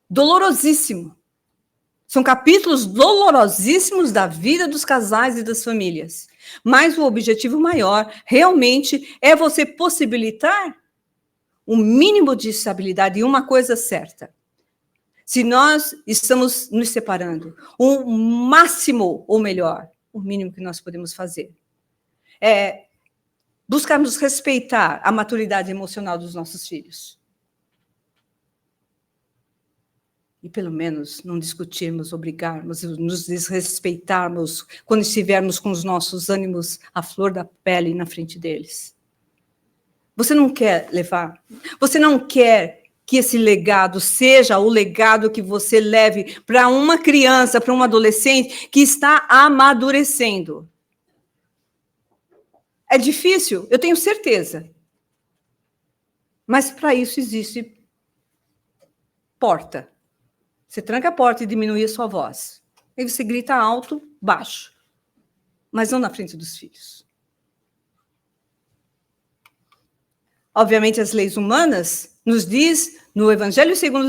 Dolorosíssimo. São capítulos dolorosíssimos da vida dos casais e das famílias. Mas o objetivo maior, realmente, é você possibilitar um mínimo de estabilidade. E uma coisa certa, se nós estamos nos separando, o máximo, ou melhor, o mínimo que nós podemos fazer é buscarmos respeitar a maturidade emocional dos nossos filhos. E, pelo menos, não discutirmos, obrigarmos, nos desrespeitarmos quando estivermos com os nossos ânimos à flor da pele na frente deles. Você não quer levar, você não quer que esse legado seja o legado que você leve para uma criança, para um adolescente que está amadurecendo. É difícil, eu tenho certeza. Mas para isso existe porta. Você tranca a porta e diminui a sua voz. Aí você grita alto, baixo. Mas não na frente dos filhos. Obviamente, as leis humanas nos diz no Evangelho segundo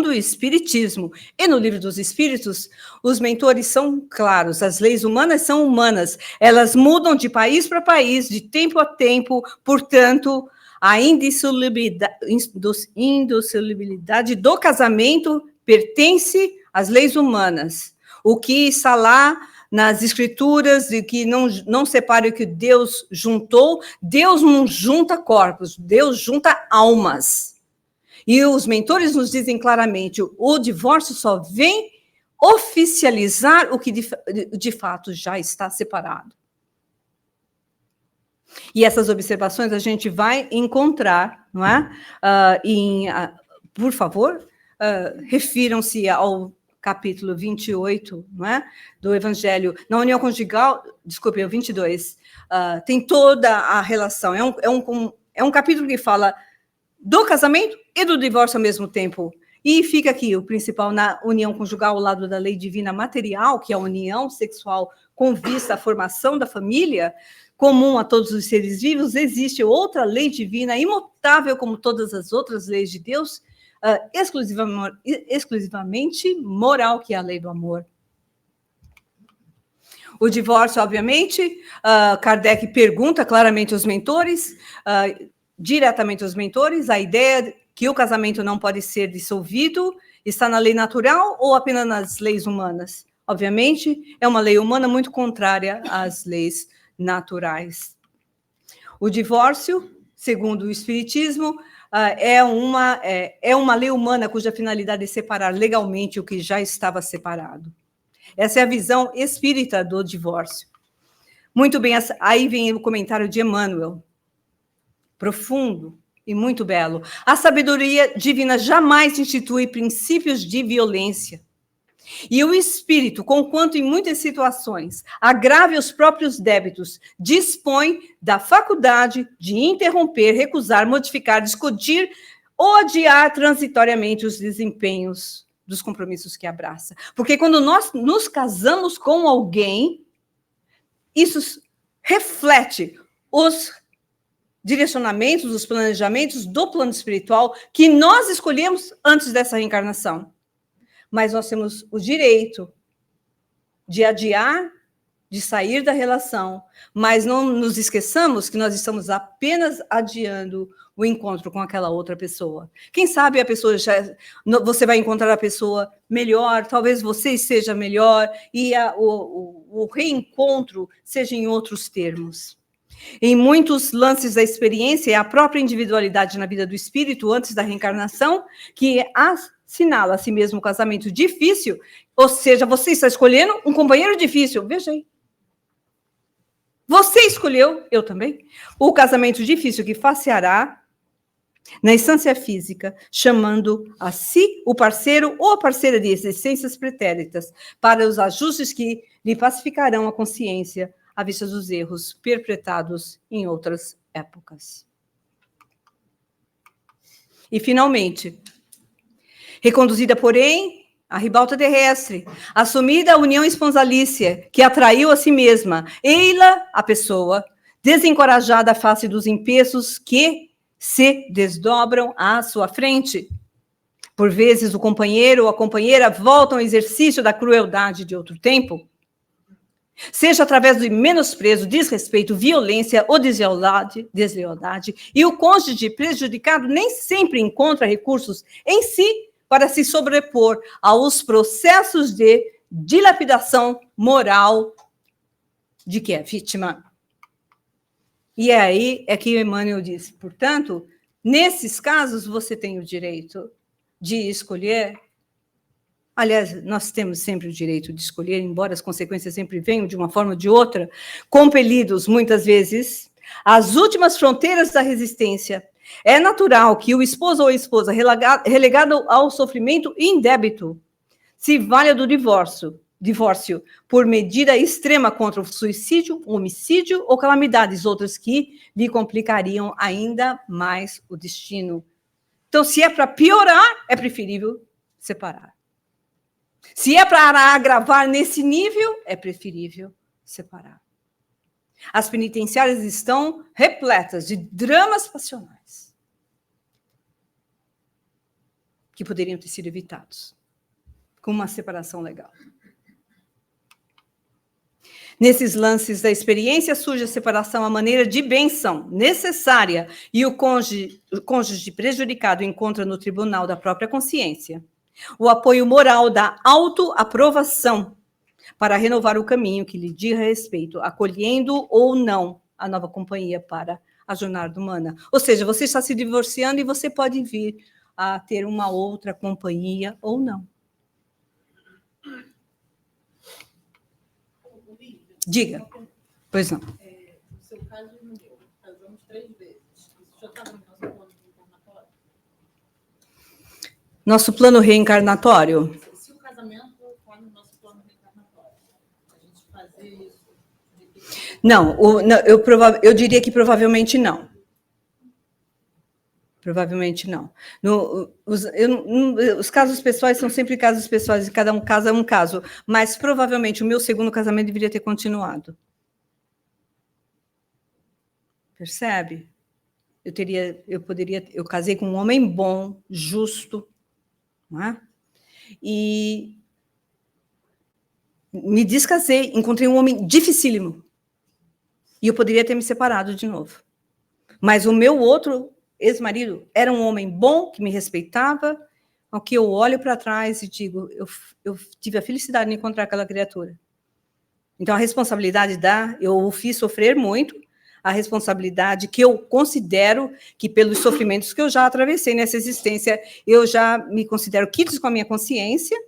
o Espiritismo e no Livro dos Espíritos, os mentores são claros, as leis humanas são humanas, elas mudam de país para país, de tempo a tempo, portanto, a indissolubilidade do casamento pertence às leis humanas. O que está lá nas escrituras, de que não separe o que Deus juntou, Deus não junta corpos, Deus junta almas. E os mentores nos dizem claramente, o divórcio só vem oficializar o que de fato já está separado. E essas observações a gente vai encontrar, não é? Por favor, refiram-se ao capítulo 28, não é? Do Evangelho. Na união conjugal, desculpe, é o 22, tem toda a relação. É um capítulo que fala do casamento e do divórcio ao mesmo tempo. E fica aqui o principal na união conjugal, ao lado da lei divina material, que é a união sexual com vista à formação da família, comum a todos os seres vivos, existe outra lei divina, imutável como todas as outras leis de Deus, exclusivamente moral, que é a lei do amor. O divórcio, obviamente, Kardec pergunta claramente aos mentores, diretamente aos mentores, a ideia que o casamento não pode ser dissolvido está na lei natural ou apenas nas leis humanas? Obviamente, é uma lei humana muito contrária às leis naturais. O divórcio, segundo o Espiritismo, é uma lei humana cuja finalidade é separar legalmente o que já estava separado. Essa é a visão espírita do divórcio. Muito bem, aí vem o comentário de Emmanuel, profundo e muito belo. A sabedoria divina jamais institui princípios de violência. E o espírito, conquanto em muitas situações agrave os próprios débitos, dispõe da faculdade de interromper, recusar, modificar, discutir ou adiar transitoriamente os desempenhos dos compromissos que abraça. Porque quando nós nos casamos com alguém, isso reflete os direcionamentos, os planejamentos do plano espiritual que nós escolhemos antes dessa reencarnação. Mas nós temos o direito de adiar, de sair da relação, mas não nos esqueçamos que nós estamos apenas adiando o encontro com aquela outra pessoa. Quem sabe a pessoa você vai encontrar a pessoa melhor, talvez você seja melhor, e o reencontro seja em outros termos. Em muitos lances da experiência, é a própria individualidade na vida do espírito antes da reencarnação que assinala a si mesmo um casamento difícil, ou seja, você está escolhendo um companheiro difícil. Veja aí. Você escolheu, eu também, o casamento difícil que faceará na instância física, chamando a si o parceiro ou a parceira de existências pretéritas para os ajustes que lhe pacificarão a consciência à vista dos erros perpetrados em outras épocas. E, finalmente, reconduzida, porém, à ribalta terrestre, assumida a união esponsalícia, que atraiu a si mesma, ei-la, a pessoa, desencorajada à face dos empeços que se desdobram à sua frente. Por vezes, o companheiro ou a companheira voltam ao exercício da crueldade de outro tempo, seja através do menosprezo, desrespeito, violência ou deslealdade, e o cônjuge prejudicado nem sempre encontra recursos em si para se sobrepor aos processos de dilapidação moral de que é vítima. E aí é que Emmanuel diz, portanto, nesses casos você tem o direito de escolher. Aliás, nós temos sempre o direito de escolher, embora as consequências sempre venham de uma forma ou de outra, compelidos, muitas vezes, às últimas fronteiras da resistência. É natural que o esposo ou a esposa, relegado ao sofrimento indébito, se valha do divórcio por medida extrema contra o suicídio, homicídio ou calamidades outras que lhe complicariam ainda mais o destino. Então, se é para piorar, é preferível separar. Se é para agravar nesse nível, é preferível separar. As penitenciárias estão repletas de dramas passionais que poderiam ter sido evitados com uma separação legal. Nesses lances da experiência surge a separação à maneira de benção necessária e o cônjuge prejudicado encontra no tribunal da própria consciência o apoio moral da autoaprovação para renovar o caminho que lhe diz respeito, acolhendo ou não a nova companhia para a jornada humana. Ou seja, você está se divorciando e você pode vir a ter uma outra companhia ou não. Diga. Pois não. No seu caso e no meu, casamos 3 vezes. Isso já estava no nosso plano reencarnatório? Nosso plano reencarnatório? Se o casamento está no nosso plano reencarnatório, a gente fazer isso... Não, eu diria que provavelmente não. Provavelmente não. Os casos pessoais são sempre casos pessoais, e cada um caso é um caso, mas provavelmente o meu segundo casamento deveria ter continuado. Percebe? Eu casei com um homem bom, justo, não é? E me descasei, encontrei um homem dificílimo. E eu poderia ter me separado de novo. Mas o meu outro ex-marido era um homem bom, que me respeitava, ao que eu olho para trás e digo, eu tive a felicidade de encontrar aquela criatura. Então, a responsabilidade eu o fiz sofrer muito, a responsabilidade que eu considero que, pelos sofrimentos que eu já atravessei nessa existência, eu já me considero quites com a minha consciência,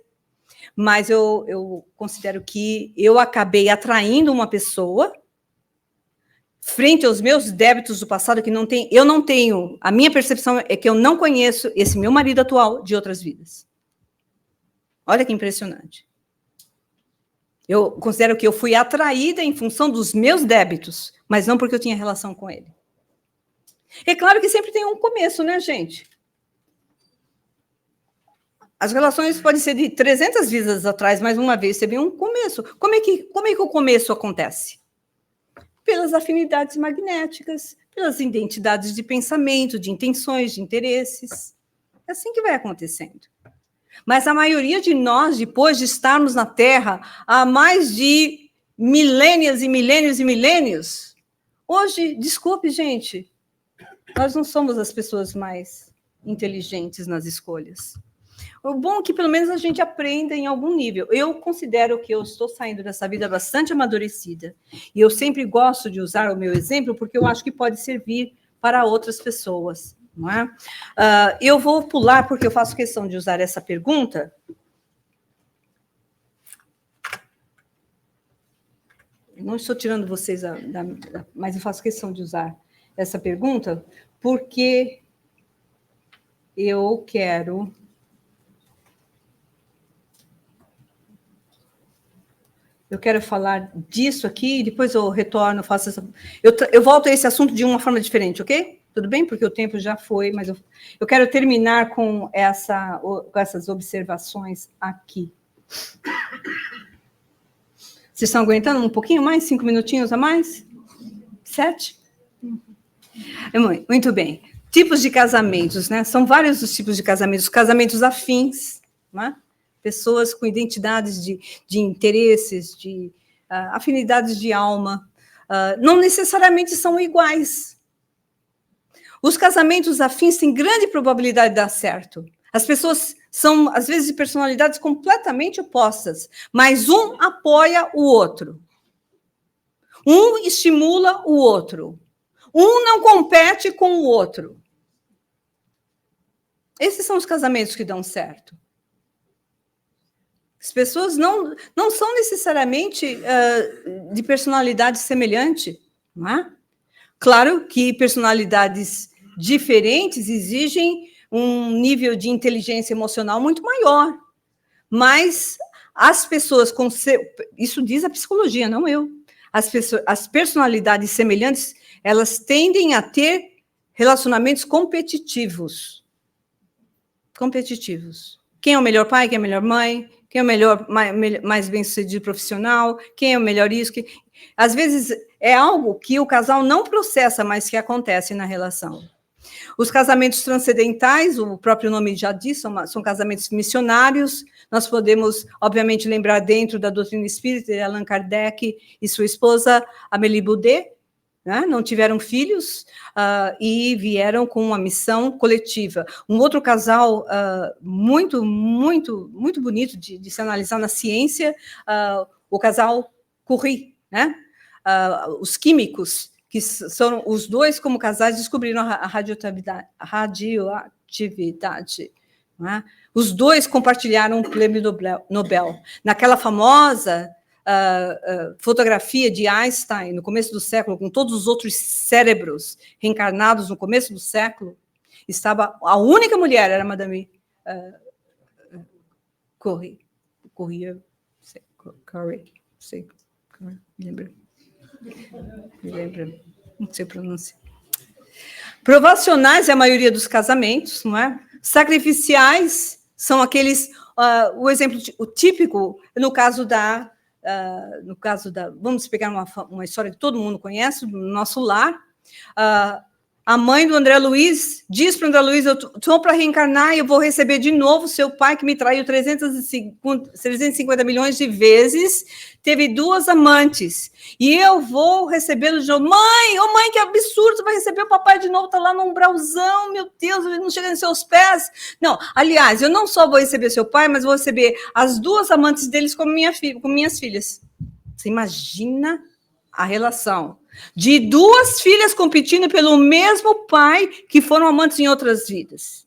mas eu considero que eu acabei atraindo uma pessoa frente aos meus débitos do passado, que eu não tenho, a minha percepção é que eu não conheço esse meu marido atual de outras vidas. Olha que impressionante. Eu considero que eu fui atraída em função dos meus débitos, mas não porque eu tinha relação com ele. É claro que sempre tem um começo, né, gente? As relações podem ser de 300 vidas atrás, mas uma vez você vê um começo. Como é que o começo acontece? Pelas afinidades magnéticas, pelas identidades de pensamento, de intenções, de interesses. É assim que vai acontecendo. Mas a maioria de nós, depois de estarmos na Terra há mais de milênios e milênios e milênios, hoje, desculpe, gente, nós não somos as pessoas mais inteligentes nas escolhas. O bom é que, pelo menos, a gente aprenda em algum nível. Eu considero que eu estou saindo dessa vida bastante amadurecida. E eu sempre gosto de usar o meu exemplo, porque eu acho que pode servir para outras pessoas. Não é? Eu vou pular, porque eu faço questão de usar essa pergunta. Não estou tirando vocês, mas eu faço questão de usar essa pergunta, porque eu quero... Eu quero falar disso aqui, depois eu retorno, faço essa... Eu volto a esse assunto de uma forma diferente, ok? Tudo bem? Porque o tempo já foi, mas eu quero terminar com essas observações aqui. Vocês estão aguentando um pouquinho mais? 5 minutinhos a mais? 7? Muito bem. Tipos de casamentos, né? São vários os tipos de casamentos. Casamentos afins, né? Pessoas com identidades de interesses, de afinidades de alma, não necessariamente são iguais. Os casamentos afins têm grande probabilidade de dar certo. As pessoas são, às vezes, de personalidades completamente opostas, mas um apoia o outro. Um estimula o outro. Um não compete com o outro. Esses são os casamentos que dão certo. As pessoas não são necessariamente de personalidade semelhante, não é? Claro que personalidades diferentes exigem um nível de inteligência emocional muito maior, mas as pessoas com isso diz a psicologia, não eu. As personalidades semelhantes, elas tendem a ter relacionamentos competitivos. Competitivos. Quem é o melhor pai, quem é a melhor mãe, quem é o melhor, mais bem-sucedido profissional, quem é o melhor isso. Às vezes é algo que o casal não processa, mas que acontece na relação. Os casamentos transcendentais, o próprio nome já diz, são casamentos missionários. Nós podemos, obviamente, lembrar dentro da doutrina espírita de Allan Kardec e sua esposa, Amélie Boudet, né? Não tiveram filhos e vieram com uma missão coletiva. Um outro casal muito, muito, muito bonito de se analisar na ciência, o casal Curie, né? Os químicos, que são os dois como casais, descobriram a radioatividade afetividade. Não é? Os dois compartilharam um prêmio Nobel. Naquela famosa fotografia de Einstein, no começo do século, com todos os outros cérebros reencarnados no começo do século, estava a única mulher, era Madame Curie, me lembro, não sei pronunciar. Provacionais é a maioria dos casamentos, não é? Sacrificiais são aqueles, o exemplo o típico, no caso da, vamos pegar uma história que todo mundo conhece, do nosso lar. A mãe do André Luiz diz para o André Luiz, eu estou para reencarnar e eu vou receber de novo seu pai, que me traiu 350 milhões de vezes, teve 2 amantes, e eu vou recebê-lo de novo. Mãe, que absurdo, você vai receber o papai de novo, está lá no umbralzão, meu Deus, ele não chega nos seus pés. Não, aliás, eu não só vou receber seu pai, mas vou receber as 2 amantes deles como minhas filhas. Você imagina a relação de 2 filhas competindo pelo mesmo pai que foram amantes em outras vidas.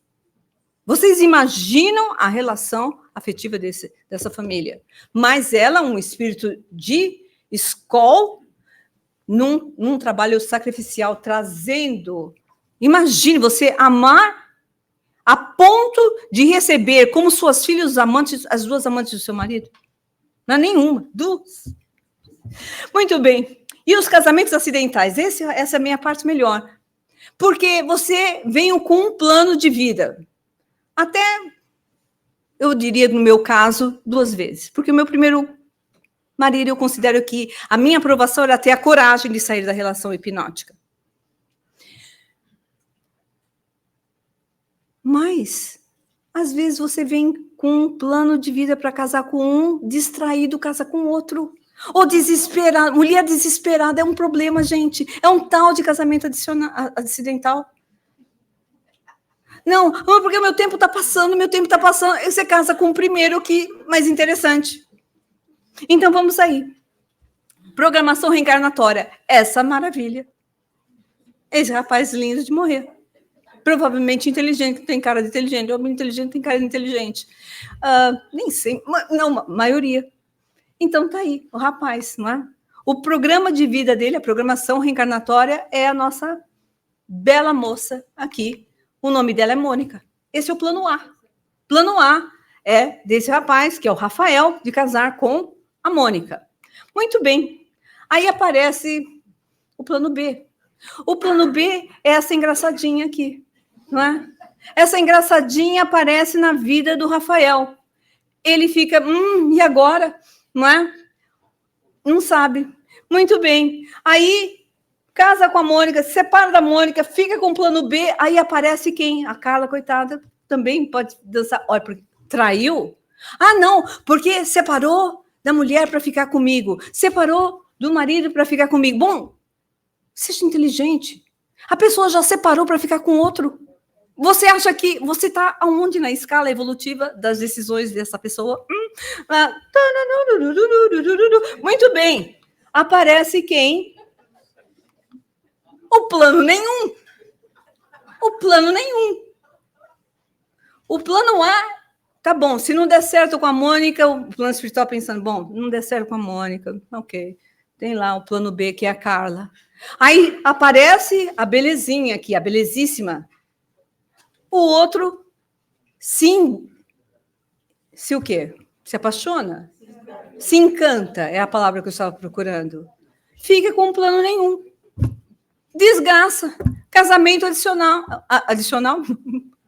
Vocês imaginam a relação afetiva dessa família? Mas ela, um espírito de escola, num trabalho sacrificial, trazendo... Imagine você amar a ponto de receber como suas filhas as 2 amantes do seu marido? Não é nenhuma, 2. Muito bem. E os casamentos acidentais? Essa é a minha parte melhor. Porque você vem com um plano de vida. Até, eu diria, no meu caso, 2 vezes. Porque o meu primeiro marido, eu considero que a minha aprovação era ter a coragem de sair da relação hipnótica. Mas, às vezes, você vem com um plano de vida para casar com um, distraído, casa com outro. Ou desesperada, mulher desesperada é um problema, gente. É um tal de casamento acidental. Não, porque meu tempo está passando. E você casa com o primeiro que mais interessante. Então, vamos aí. Programação reencarnatória. Essa maravilha. Esse rapaz lindo de morrer. Provavelmente inteligente, tem cara de inteligente. Homem inteligente tem cara de inteligente. Nem sei, não, maioria. Então, tá aí, o rapaz, não é? O programa de vida dele, a programação reencarnatória, é a nossa bela moça aqui. O nome dela é Mônica. Esse é o plano A. Plano A é desse rapaz, que é o Rafael, de casar com a Mônica. Muito bem. Aí aparece o plano B. O plano B é essa engraçadinha aqui, não é? Essa engraçadinha aparece na vida do Rafael. Ele fica, e agora? Não é? Não sabe. Muito bem. Aí, casa com a Mônica, se separa da Mônica, fica com o plano B, aí aparece quem? A Carla, coitada, também pode dançar. Olha, porque traiu? Não, porque separou da mulher para ficar comigo, separou do marido para ficar comigo. Bom, seja inteligente. A pessoa já separou para ficar com outro. Você acha que você está aonde na escala evolutiva das decisões dessa pessoa? Muito bem. Aparece quem? O plano nenhum. O plano nenhum. O plano A, tá bom. Se não der certo com a Mônica, o plano espiritual pensando, bom, não der certo com a Mônica, ok. Tem lá o plano B, que é a Carla. Aí aparece a belezinha aqui, a belezíssima. O outro, sim, se o quê? Se apaixona? Se encanta, é a palavra que eu estava procurando. Fica com um plano nenhum. Desgraça. Casamento adicional?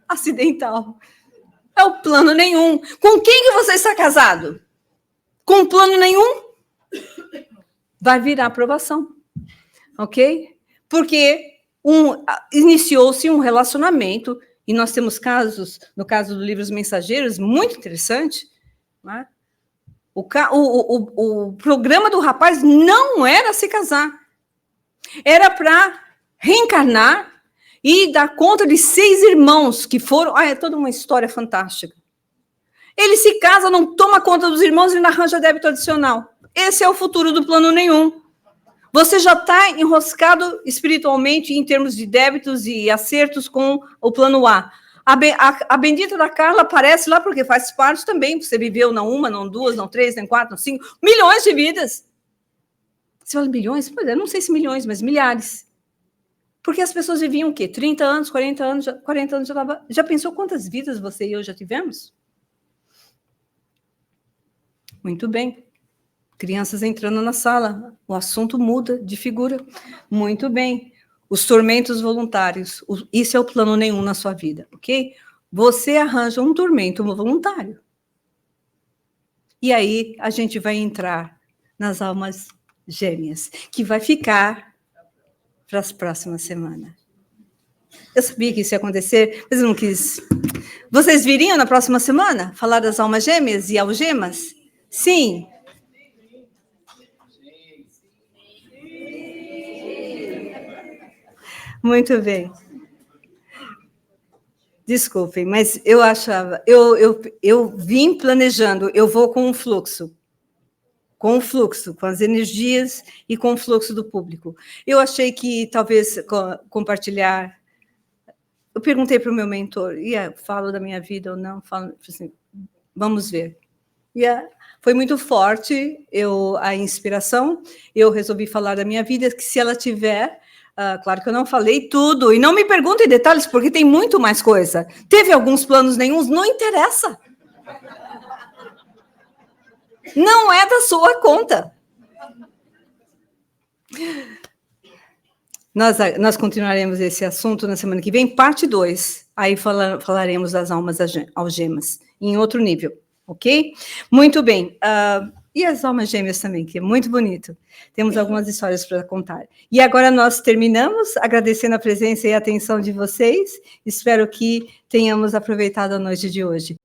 Acidental. É o plano nenhum. Com quem que você está casado? Com plano nenhum? Vai virar aprovação. Ok? Porque iniciou-se um relacionamento. E nós temos casos, no caso do livro Os Mensageiros, muito interessante. Né? O programa do rapaz não era se casar. Era para reencarnar e dar conta de 6 irmãos que foram... é toda uma história fantástica. Ele se casa, não toma conta dos irmãos e não arranja débito adicional. Esse é o futuro do plano nenhum. Você já está enroscado espiritualmente em termos de débitos e acertos com o plano A. A bendita da Carla aparece lá porque faz parte também. Você viveu não uma, não duas, não três, não quatro, não cinco, milhões de vidas. Você fala milhões? Pois é, não sei se milhões, mas milhares. Porque as pessoas viviam o quê? 30 anos, 40 anos, 40 anos já estava... Já pensou quantas vidas você e eu já tivemos? Muito bem. Crianças entrando na sala, o assunto muda de figura. Muito bem. Os tormentos voluntários, isso é o plano nenhum na sua vida, ok? Você arranja um tormento voluntário. E aí a gente vai entrar nas almas gêmeas, que vai ficar para as próximas semanas. Eu sabia que isso ia acontecer, mas eu não quis. Vocês viriam na próxima semana falar das almas gêmeas e algemas? Sim. Muito bem. Desculpem, mas eu achava, eu vim planejando, eu vou com o fluxo, com as energias e com o fluxo do público. Eu achei que talvez compartilhar. Eu perguntei para o meu mentor, falo da minha vida ou não? Falo, assim, vamos ver. Foi muito forte a inspiração. Eu resolvi falar da minha vida, que se ela tiver. Claro que eu não falei tudo, e não me perguntem detalhes, porque tem muito mais coisa. Teve alguns planos nenhuns, não interessa. Não é da sua conta. Nós continuaremos esse assunto na semana que vem, parte 2. Aí falaremos das almas algemas, em outro nível, ok? Muito bem. E as almas gêmeas também, que é muito bonito. Temos algumas histórias para contar. E agora nós terminamos, agradecendo a presença e a atenção de vocês. Espero que tenhamos aproveitado a noite de hoje.